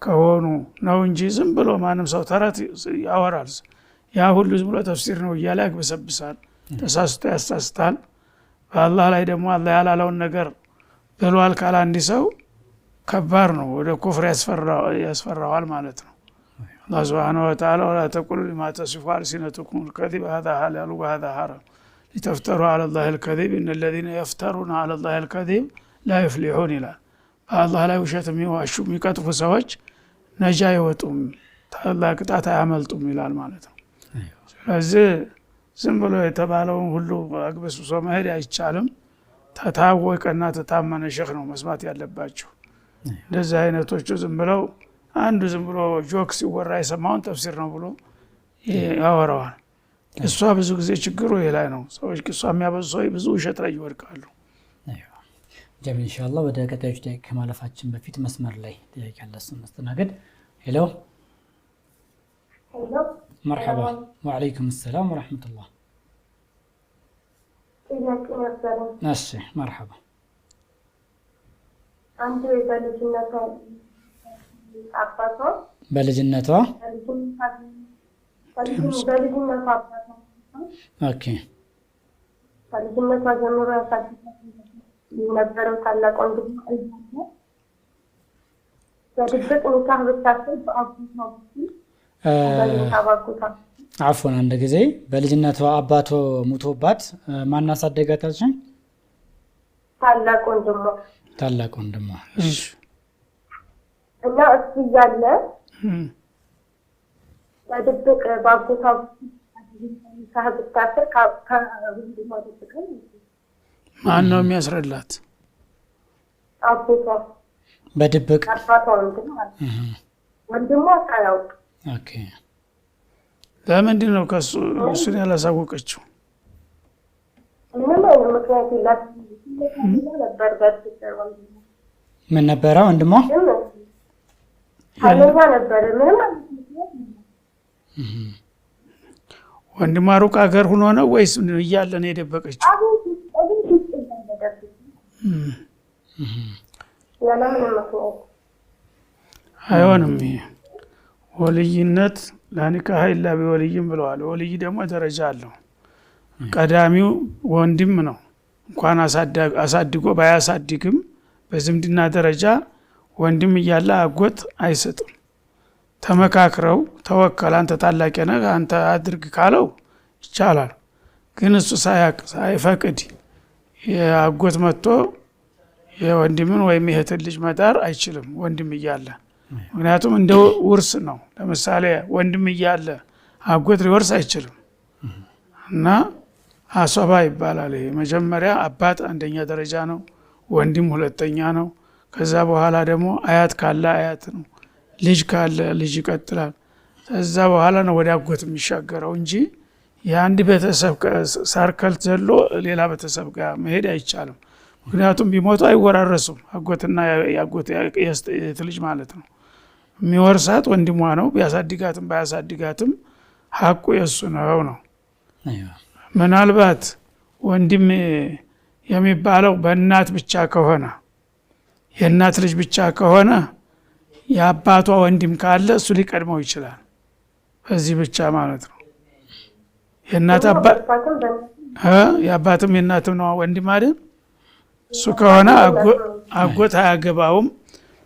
ከሆኑ ነው እንጂ ዝም ብሎ ማንም ሰው ተረት ያወራል። ያ ሁሉ ዝም ብሎ ተፍሲር ነው እያለ ያግበሰብሳል፣ ተሳስቶ ያሳስታል። በአላህ ላይ ደግሞ አላህ ያላለውን ነገር ብሏል ካለ አንድ ሰው ከባድ ነው፣ ወደ ኩፍር ያስፈራዋል ማለት ነው። አላህ ሱብሓነሁ ወተዓላ ወላ ተቁሉ ሊማ ተሲፉ አልሲነቱኩም አልከዚብ ሀዛ ሐላሉ ወሀዛ ሐራም ሊተፍተሩ ዐለ ላሂ አልከዚብ ኢነ ለዚነ የፍተሩነ ዐለ ላሂ አልከዚብ لا يفلحون ይላል በአላህ ላይ ውሸት የሚዋሹ የሚቀጥፉ ሰዎች ነጃ አይወጡም ታላቅ ቅጣት አያመልጡም ይላል ማለት ነው። ስለዚህ ዝም ብሎ የተባለውን ሁሉ አግበስብሶ መሄድ አይቻልም። ተታወቀና ተታመነ ሸኽ ነው መስማት ያለባቸው። እንደዚህ አይነቶቹ ዝም ብለው አንዱ ዝም ብሎ ጆክ ሲወራ የሰማውን ተፍሲር ነው ብሎ ያወራዋል። እሷ ብዙ ጊዜ ችግሩ ይሄ ላይ ነው። ሰዎች እሷ የሚያበዙ ሰዎች ብዙ ውሸት ላይ ይወድቃሉ። ጀሚል ኢንሻአላህ ወደ ቀጣዮች ደቂቃ ከማለፋችን በፊት መስመር ላይ ጥያቄ አለ እሱን ማስተናገድ። ሄሎ መርሐባ ወአለይኩም ሰላም ወራህመቱላህ። እሺ መርሐባ። አንተ በልጅነቷ አባቷ በልጅነቷ አባቷ ኦኬ በልጅነቷ ጀምሮ ያሳድጋት የነበረው ታላቅ ወንድም ነው። በድብቅ ኒካህ ብታስብ በአባቷ አፎን አንድ ጊዜ በልጅነቷ አባቷ ሙቶባት ማን አሳደጋታችን? ታላቅ ወንድሟ እሺ እና እሱ እያለ በድብቅ በአባቷ ኒካህ ብታስብ ከወንድሟ ድብቅ ማን ነው የሚያስረላት? አባቷ በድብቅ አባቷ ወንድሟ ሳያውቅ። ኦኬ ለምንድን ነው ከሱ እሱን ያላሳወቀችው? ምንም አይነት ምክንያት የላትም ነበር። ምን ነበረ ወንድሟ? ኃይለኛ ነበር። ምንም አይነት ምክንያት የለም። ወንድሟ ሩቅ ሀገር ሆኖ ነው ወይስ እያለ ነው የደበቀችው? አይሆንም። ይሄ ወልይነት ላኒካህ ኢላ ቢወልይም ብለዋል። ወልይ ደግሞ ደረጃ አለው። ቀዳሚው ወንድም ነው። እንኳን አሳድጎ ባያሳድግም በዝምድና ደረጃ ወንድም እያለ አጎት አይሰጥም። ተመካክረው ተወከል አንተ ታላቅ ነህ አንተ አድርግ ካለው ይቻላል። ግን እሱ ሳያቅ ሳይፈቅድ የአጎት መጥቶ የወንድምን ወይም የእህትን ልጅ መዳር አይችልም ወንድም እያለ። ምክንያቱም እንደ ውርስ ነው። ለምሳሌ ወንድም እያለ አጎት ሊወርስ አይችልም እና አሶባ ይባላል። ይሄ መጀመሪያ አባት አንደኛ ደረጃ ነው፣ ወንድም ሁለተኛ ነው። ከዛ በኋላ ደግሞ አያት ካለ አያት ነው፣ ልጅ ካለ ልጅ ይቀጥላል። ከዛ በኋላ ነው ወደ አጎት የሚሻገረው እንጂ የአንድ ቤተሰብ ሳርከል ዘሎ ሌላ ቤተሰብ ጋር መሄድ አይቻልም። ምክንያቱም ቢሞቱ አይወራረሱም። አጎትና ያጎት ልጅ ማለት ነው። የሚወርሳት ወንድሟ ነው። ቢያሳድጋትም ባያሳድጋትም ሀቁ የሱ ነው። ምናልባት ወንድም የሚባለው በእናት ብቻ ከሆነ የእናት ልጅ ብቻ ከሆነ የአባቷ ወንድም ካለ እሱ ሊቀድመው ይችላል። በዚህ ብቻ ማለት ነው። የአባትም የእናትም ነው ወንድም አይደል? እሱ ከሆነ አጎት አያገባውም።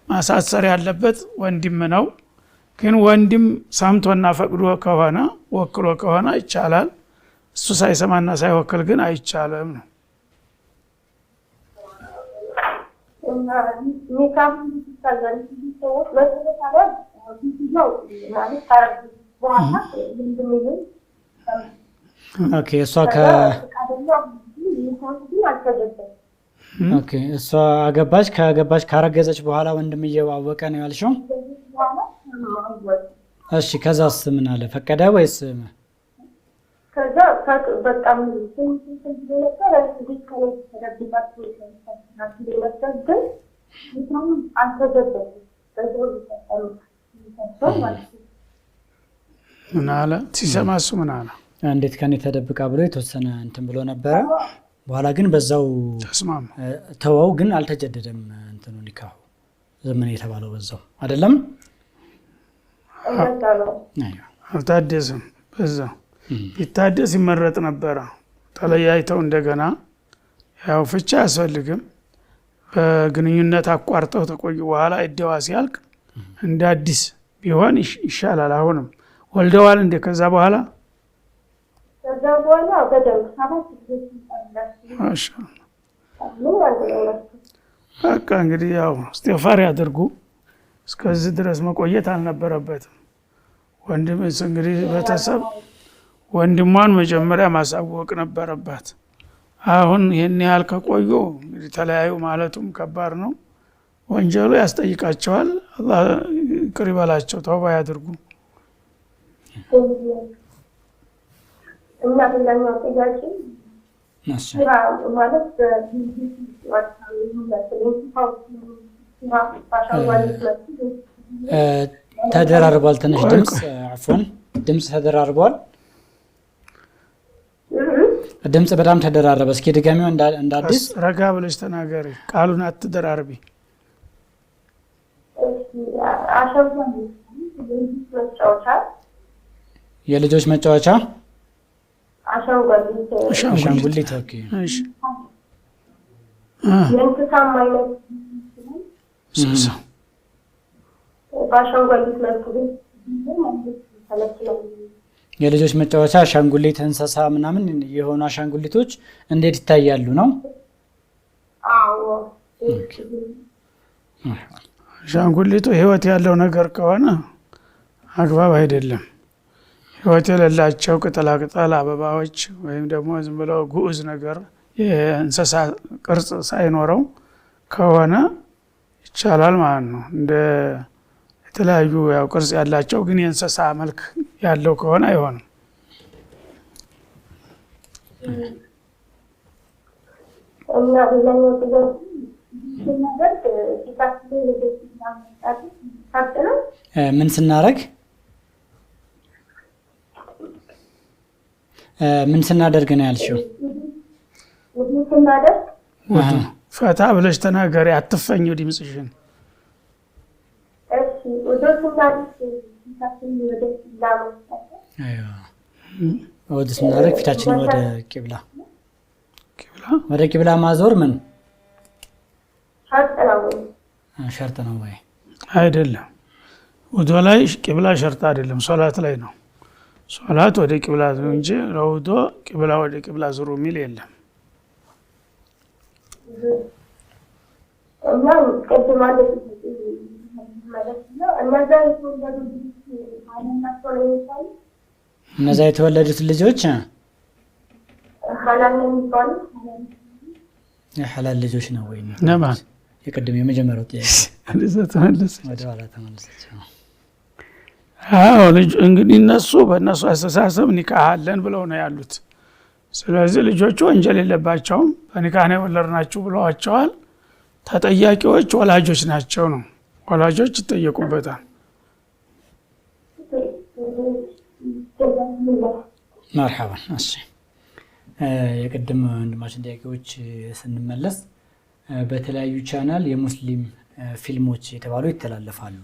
ማሳሰር ያለበት ወንድም ነው። ግን ወንድም ሰምቶና ፈቅዶ ከሆነ ወክሎ ከሆነ ይቻላል። እሱ ሳይሰማና ሳይወክል ግን አይቻልም ነው። ኦኬ እሷ አገባች። ካገባች ካረገዘች በኋላ ወንድምየው አወቀ ነው ያልሽው? እሺ ከዛስ ምን አለ? ፈቀደ ወይስ? ከዛ በጣም ምን አለ? ሲሰማ እሱ ምን አለ? እንዴት ከኔ ተደብቃ ብሎ የተወሰነ እንትን ብሎ ነበረ። በኋላ ግን በዛው ተስማማ ተወው። ግን አልተጀደደም እንትኑ ኒካሁ ዘመን የተባለው በዛው አይደለም አልታደሰም። በዛው ቢታደስ ይመረጥ ነበረ። ተለያይተው እንደገና ያው ፍቻ አያስፈልግም። በግንኙነት አቋርጠው ተቆዩ በኋላ እደዋ ሲያልቅ እንደ አዲስ ቢሆን ይሻላል። አሁንም ወልደዋል እንደ ከዛ በኋላ በቃ እንግዲህ ያው እስትግፋር ያድርጉ። እስከዚህ ድረስ መቆየት አልነበረበትም። ወንድምስ እንግዲህ ቤተሰብ ወንድሟን መጀመሪያ ማሳወቅ ነበረባት። አሁን ይህን ያህል ከቆዩ እንግዲህ ተለያዩ ማለቱም ከባድ ነው። ወንጀሉ ያስጠይቃቸዋል። አላህ ይቅር ይበላቸው፣ ተውባ ያድርጉ። እና ሌላኛው ጥያቄ ስራ ማለት ተደራርቧል። ትንሽ ድምጽ አፍወን ድምጽ ተደራርቧል። ድምጽ በጣም ተደራረበ። እስኪ ድጋሚው እንዳዲስ ረጋ ብለሽ ተናገሪ፣ ቃሉን አትደራርቢ። የልጆች መጫወቻ አሻንጉሊት ኦኬ። እሺ የእንስሳም አይነት በአሻንጉሊት መልኩ የልጆች መጫወቻ አሻንጉሊት እንስሳ ምናምን የሆኑ አሻንጉሊቶች እንዴት ይታያሉ ነው? አዎ አሻንጉሊቱ ህይወት ያለው ነገር ከሆነ አግባብ አይደለም። ህይወት የሌላቸው ቅጠላቅጠል አበባዎች ወይም ደግሞ ዝም ብለው ጉዑዝ ነገር የእንስሳ ቅርጽ ሳይኖረው ከሆነ ይቻላል ማለት ነው። እንደ የተለያዩ ያው ቅርጽ ያላቸው ግን የእንስሳ መልክ ያለው ከሆነ አይሆንም። እና ሌላኛው ጥያቄ ምን ስናረግ ምን ስናደርግ ነው ያልሽው? ፈታ ብለሽ ተናገሪ፣ አትፈኝው ድምጽሽን። ወደ ስናረግ ፊታችን ወደ ቂብላ ወደ ቂብላ ማዞር ምን ሸርጥ ነው ወይ? አይደለም። ውዶ ላይ ቂብላ ሸርጥ አይደለም፣ ሶላት ላይ ነው። ሶላት ወደ ቂብላ ነው እንጂ ለውዶ ቂብላ ወደ ቂብላ ዙሩ የሚል የለም። እነዛ የተወለዱት ልጆች የሐላል ልጆች ነው ወይ? ነማን የቀደም የመጀመሪያው ጥያቄ ወደ ኋላ ተመለሰች። አዎ ልጅ እንግዲህ እነሱ በእነሱ አስተሳሰብ ኒካህ አለን ብለው ነው ያሉት። ስለዚህ ልጆቹ ወንጀል የለባቸውም፣ በኒካህ ነው የወለድናችሁ ብለዋቸዋል። ተጠያቂዎች ወላጆች ናቸው ነው፣ ወላጆች ይጠየቁበታል። መርሐባ። እሺ የቀደም ወንድማችን ጥያቄዎች ስንመለስ በተለያዩ ቻናል የሙስሊም ፊልሞች የተባሉ ይተላለፋሉ፣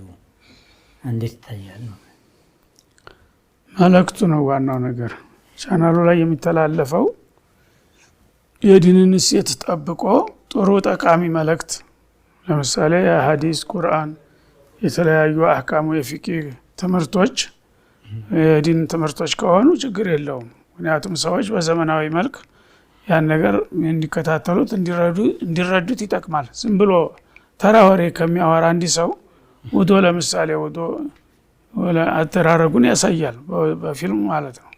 እንዴት ይታያል ነው? መልእክቱ ነው ዋናው ነገር። ቻናሉ ላይ የሚተላለፈው የዲንን እሴት ጠብቆ ጥሩ ጠቃሚ መልእክት፣ ለምሳሌ የሐዲስ ቁርአን፣ የተለያዩ አህካሙ የፊቅህ ትምህርቶች፣ የዲን ትምህርቶች ከሆኑ ችግር የለውም። ምክንያቱም ሰዎች በዘመናዊ መልክ ያን ነገር እንዲከታተሉት እንዲረዱት ይጠቅማል። ዝም ብሎ ተራ ወሬ ከሚያወራ አንድ ሰው ውዶ ለምሳሌ ውዶ አተራረጉን ያሳያል በፊልም ማለት ነው።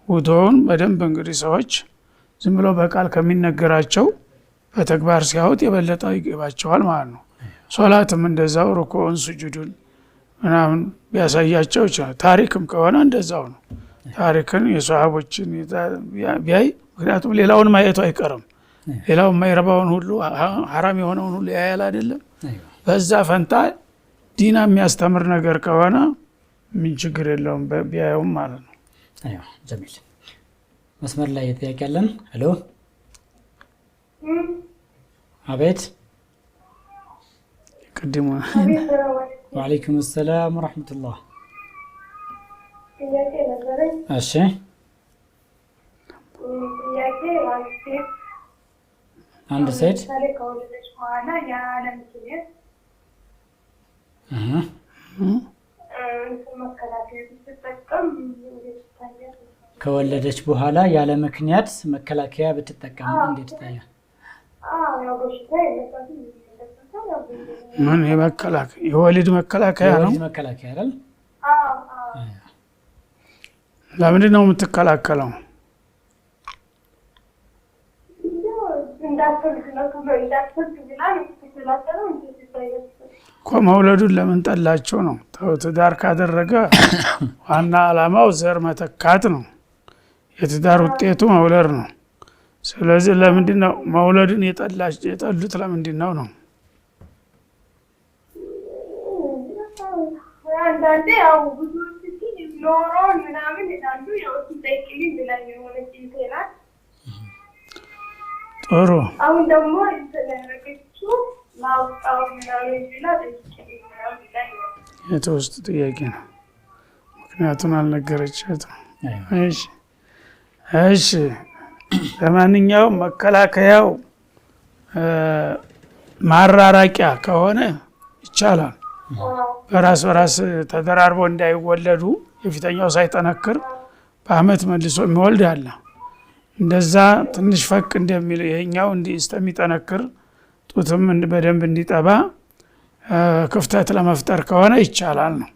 ውዶውን በደንብ እንግዲህ ሰዎች ዝም ብሎ በቃል ከሚነገራቸው በተግባር ሲያዩት የበለጠ ይገባቸዋል ማለት ነው። ሶላትም እንደዛው ሩኩዑን ስጁዱን ምናምን ቢያሳያቸው ይችላል። ታሪክም ከሆነ እንደዛው ነው። ታሪክን የሰሃቦችን ቢያይ፣ ምክንያቱም ሌላውን ማየቱ አይቀርም። ሌላውን የማይረባውን ሁሉ ሐራም የሆነውን ሁሉ ያያል አይደለም። በዛ ፈንታ ዲና የሚያስተምር ነገር ከሆነ ምን ችግር የለውም ቢያየውም ማለት ነው። አይዋ ጀሚል መስመር ላይ ጥያቄ አለን። ሄሎ አቤት። ቅድሙ ወአለይኩም ሰላም ወራህመቱላህ። እሺ አንድ ሴት ከወለደች በኋላ ያለ ምክንያት መከላከያ ብትጠቀም እንዴት ይታያል? ምን የመከላከያ የወሊድ መከላከያ ነው? የወሊድ መከላከያ አይደል? ለምንድን ነው የምትከላከለው? እኮ መውለዱን ለምን ጠላቸው ነው? ትዳር ካደረገ ዋና ዓላማው ዘር መተካት ነው። የትዳር ውጤቱ መውለድ ነው። ስለዚህ ለምንድን ነው መውለድን የጠሉት? ለምንድን ነው? አንዳንዴ ያው ብዙ ኖሮ ምናምን ይላሉ። ያው ሲጠይቅልኝ ብላኝ የሆነች ይተናል። ጥሩ። አሁን ደግሞ የተደረገችው ማውጣው ምናምን ይላል። የተወስጡ ጥያቄ ነው። ምክንያቱን አልነገረቻትም። እሺ ለማንኛውም መከላከያው ማራራቂያ ከሆነ ይቻላል። በራስ ተደራርቦ እንዳይወለዱ የፊተኛው ሳይጠነክር በአመት መልሶ የሚወልድ አለ። እንደዛ ትንሽ ፈቅ እንደሚል ይሄኛው እስከሚጠነክር ጡትም በደንብ እንዲጠባ ክፍተት ለመፍጠር ከሆነ ይቻላል ነው።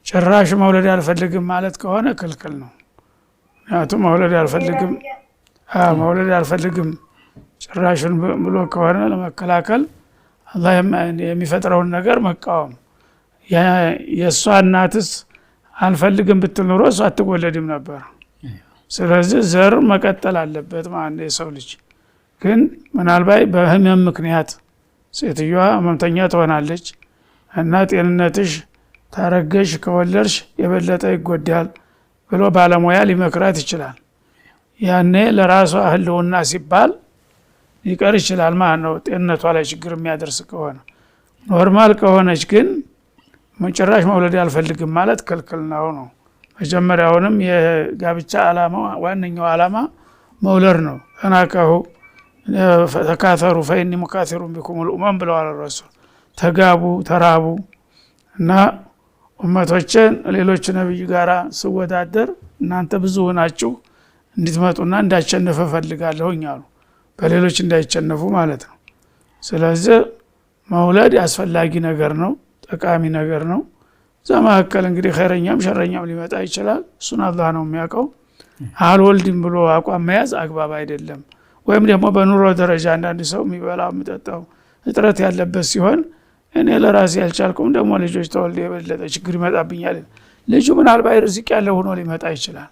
ጭራሽ መውለድ አልፈልግም ማለት ከሆነ ክልክል ነው። ምክንያቱም መውለድ አልፈልግም ጭራሽን ብሎ ከሆነ ለመከላከል አላህ የሚፈጥረውን ነገር መቃወም። የእሷ እናትስ አልፈልግም ብትል ኑሮ እሷ አትወለድም ነበር። ስለዚህ ዘር መቀጠል አለበት ማለት የሰው ልጅ። ግን ምናልባት በህመም ምክንያት ሴትዮዋ ህመምተኛ ትሆናለች እና ጤንነትሽ ታረገሽ ከወለድሽ የበለጠ ይጎዳል ብሎ ባለሙያ ሊመክራት ይችላል። ያኔ ለራሷ ህልውና ሲባል ሊቀር ይችላል ማለት ነው። ጤንነቷ ላይ ችግር የሚያደርስ ከሆነ ኖርማል ከሆነች ግን ጭራሽ መውለድ አልፈልግም ማለት ክልክል ነው። መጀመሪያውንም የጋብቻ ዓላማ ዋነኛው ዓላማ መውለድ ነው። ተናካሁ ተካተሩ ፈኢኒ ሙካሲሩን ቢኩሙል ኡመም ብለዋል ረሱል። ተጋቡ ተራቡ እና ኡመቶችን ሌሎች ነብይ ጋራ ስወዳደር እናንተ ብዙ ሆናችሁ እንድትመጡና እንዳሸነፈ ፈልጋለሁኝ አሉ። በሌሎች እንዳይቸነፉ ማለት ነው። ስለዚህ መውለድ አስፈላጊ ነገር ነው፣ ጠቃሚ ነገር ነው። እዛ መካከል እንግዲህ ኸይረኛም ሸረኛም ሊመጣ ይችላል። እሱን አላህ ነው የሚያውቀው። አልወልድም ብሎ አቋም መያዝ አግባብ አይደለም። ወይም ደግሞ በኑሮ ደረጃ አንዳንድ ሰው የሚበላው የሚጠጣው እጥረት ያለበት ሲሆን እኔ ለራሴ ያልቻልኩም ደግሞ ልጆች ተወልደ የበለጠ ችግር ይመጣብኛል። ልጁ ምናልባት ርዝቅ ያለው ሆኖ ሊመጣ ይችላል።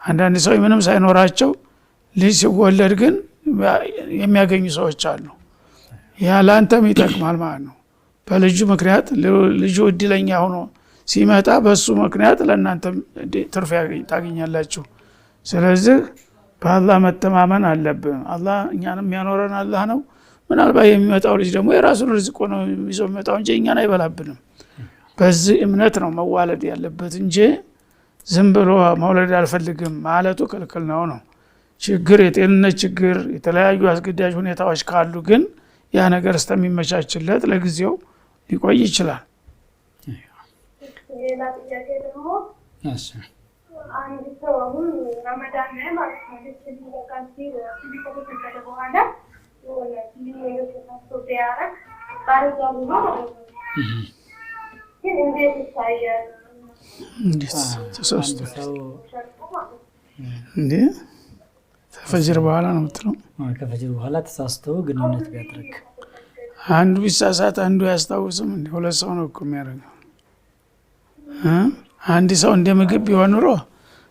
አንዳንድ ሰው ምንም ሳይኖራቸው ልጅ ሲወለድ ግን የሚያገኙ ሰዎች አሉ። ያ ለአንተም ይጠቅማል ማለት ነው። በልጁ ምክንያት ልጁ እድለኛ ሆኖ ሲመጣ በሱ ምክንያት ለእናንተም ትርፍ ታገኛላችሁ። ስለዚህ በአላህ መተማመን አለብን። አላህ እኛንም የሚያኖረን አላህ ነው። ምናልባት የሚመጣው ልጅ ደግሞ የራሱን ርዝቅ ነው ይዞ የሚመጣው እንጂ እኛን አይበላብንም። በዚህ እምነት ነው መዋለድ ያለበት እንጂ ዝም ብሎ መውለድ አልፈልግም ማለቱ ክልክል ነው። ችግር የጤንነት ችግር የተለያዩ አስገዳጅ ሁኔታዎች ካሉ ግን ያ ነገር እስከሚመቻችለት ለጊዜው ሊቆይ ይችላል። ሌላ ጥያቄ ደግሞ አንድ ሰው አሁን ረመዳን ላይ ማለት ነው ከተፈቀደ በኋላ የሆነ ነገር ቢያረግ ባረጋሉ ነው ግን እንዴት ይታያል? ተሳስቶ እንዴ ከፈጅር በኋላ ነው የምትለው? ከፈጅር በኋላ ተሳስቶ ግንኙነት ቢያደርግ አንዱ ቢሳሳት አንዱ ያስታውስም እንዴ? ሁለት ሰው ነው እኮ የሚያደርገው። አንድ ሰው እንደ ምግብ ቢሆን ኑሮ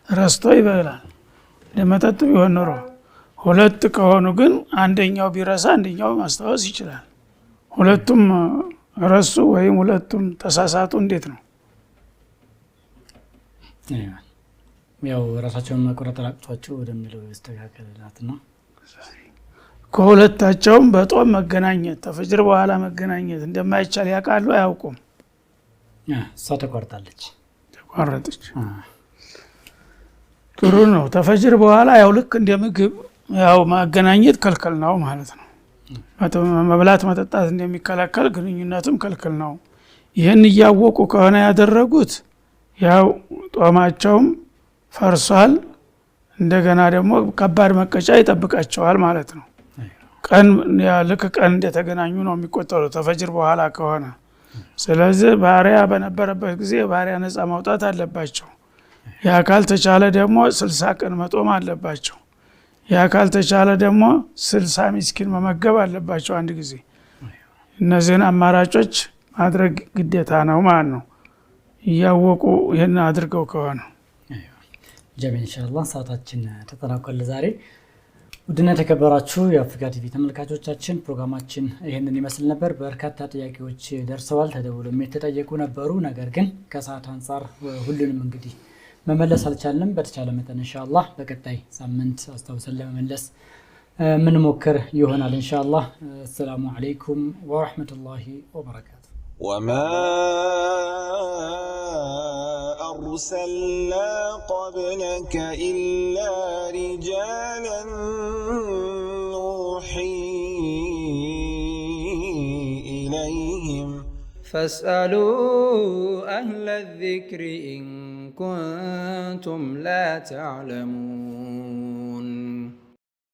ረስቶ ይበላል። እንደ መጠጥ ቢሆን ኑሮ ሁለት ከሆኑ ግን አንደኛው ቢረሳ አንደኛው ማስታወስ ይችላል። ሁለቱም ረሱ ወይም ሁለቱም ተሳሳቱ እንዴት ነው? ያው ራሳቸውን መቆረጥ አቅቷቸው ወደሚለው ያስተካከለላት ነው። ከሁለታቸውም በጦም መገናኘት ተፈጅር በኋላ መገናኘት እንደማይቻል ያውቃሉ አያውቁም? እሷ ተቆርጣለች። ተቆረጠች። ጥሩ ነው። ተፈጅር በኋላ ያው ልክ እንደ ምግብ ያው ማገናኘት ክልክል ነው ማለት ነው። መብላት መጠጣት እንደሚከለከል ግንኙነትም ክልክል ነው። ይህን እያወቁ ከሆነ ያደረጉት ያው ጦማቸውም ፈርሷል። እንደገና ደግሞ ከባድ መቀጫ ይጠብቃቸዋል ማለት ነው። ቀን ልክ ቀን እንደተገናኙ ነው የሚቆጠሩ ተፈጅር በኋላ ከሆነ። ስለዚህ ባሪያ በነበረበት ጊዜ ባሪያ ነፃ ማውጣት አለባቸው። ያ ካልተቻለ ደግሞ 60 ቀን መጦም አለባቸው። ያ ካልተቻለ ደግሞ 60 ምስኪን መመገብ አለባቸው አንድ ጊዜ። እነዚህን አማራጮች ማድረግ ግዴታ ነው ማለት ነው እያወቁ ይህን አድርገው ከሆነ። ጀሚል ኢንሻአላህ ሰዓታችን ተጠናቋል ዛሬ። ውድና ተከበራችሁ የአፍሪካ ቲቪ ተመልካቾቻችን ፕሮግራማችን ይሄንን ይመስል ነበር። በርካታ ጥያቄዎች ደርሰዋል፣ ተደውሎም የተጠየቁ ነበሩ። ነገር ግን ከሰዓት አንፃር ሁሉንም እንግዲህ መመለስ አልቻልንም። በተቻለ መጠን ኢንሻአላህ በቀጣይ ሳምንት አስተውሰን ለመመለስ ምን ሞክር ይሆናል ኢንሻአላህ። አሰላሙ አለይኩም ወራህመቱላሂ ወበረካቱ። وما أرسلنا قبلك إلا رجالا نوحي إليهم فاسألوا أهل الذكر إن كنتم لا تعلمون.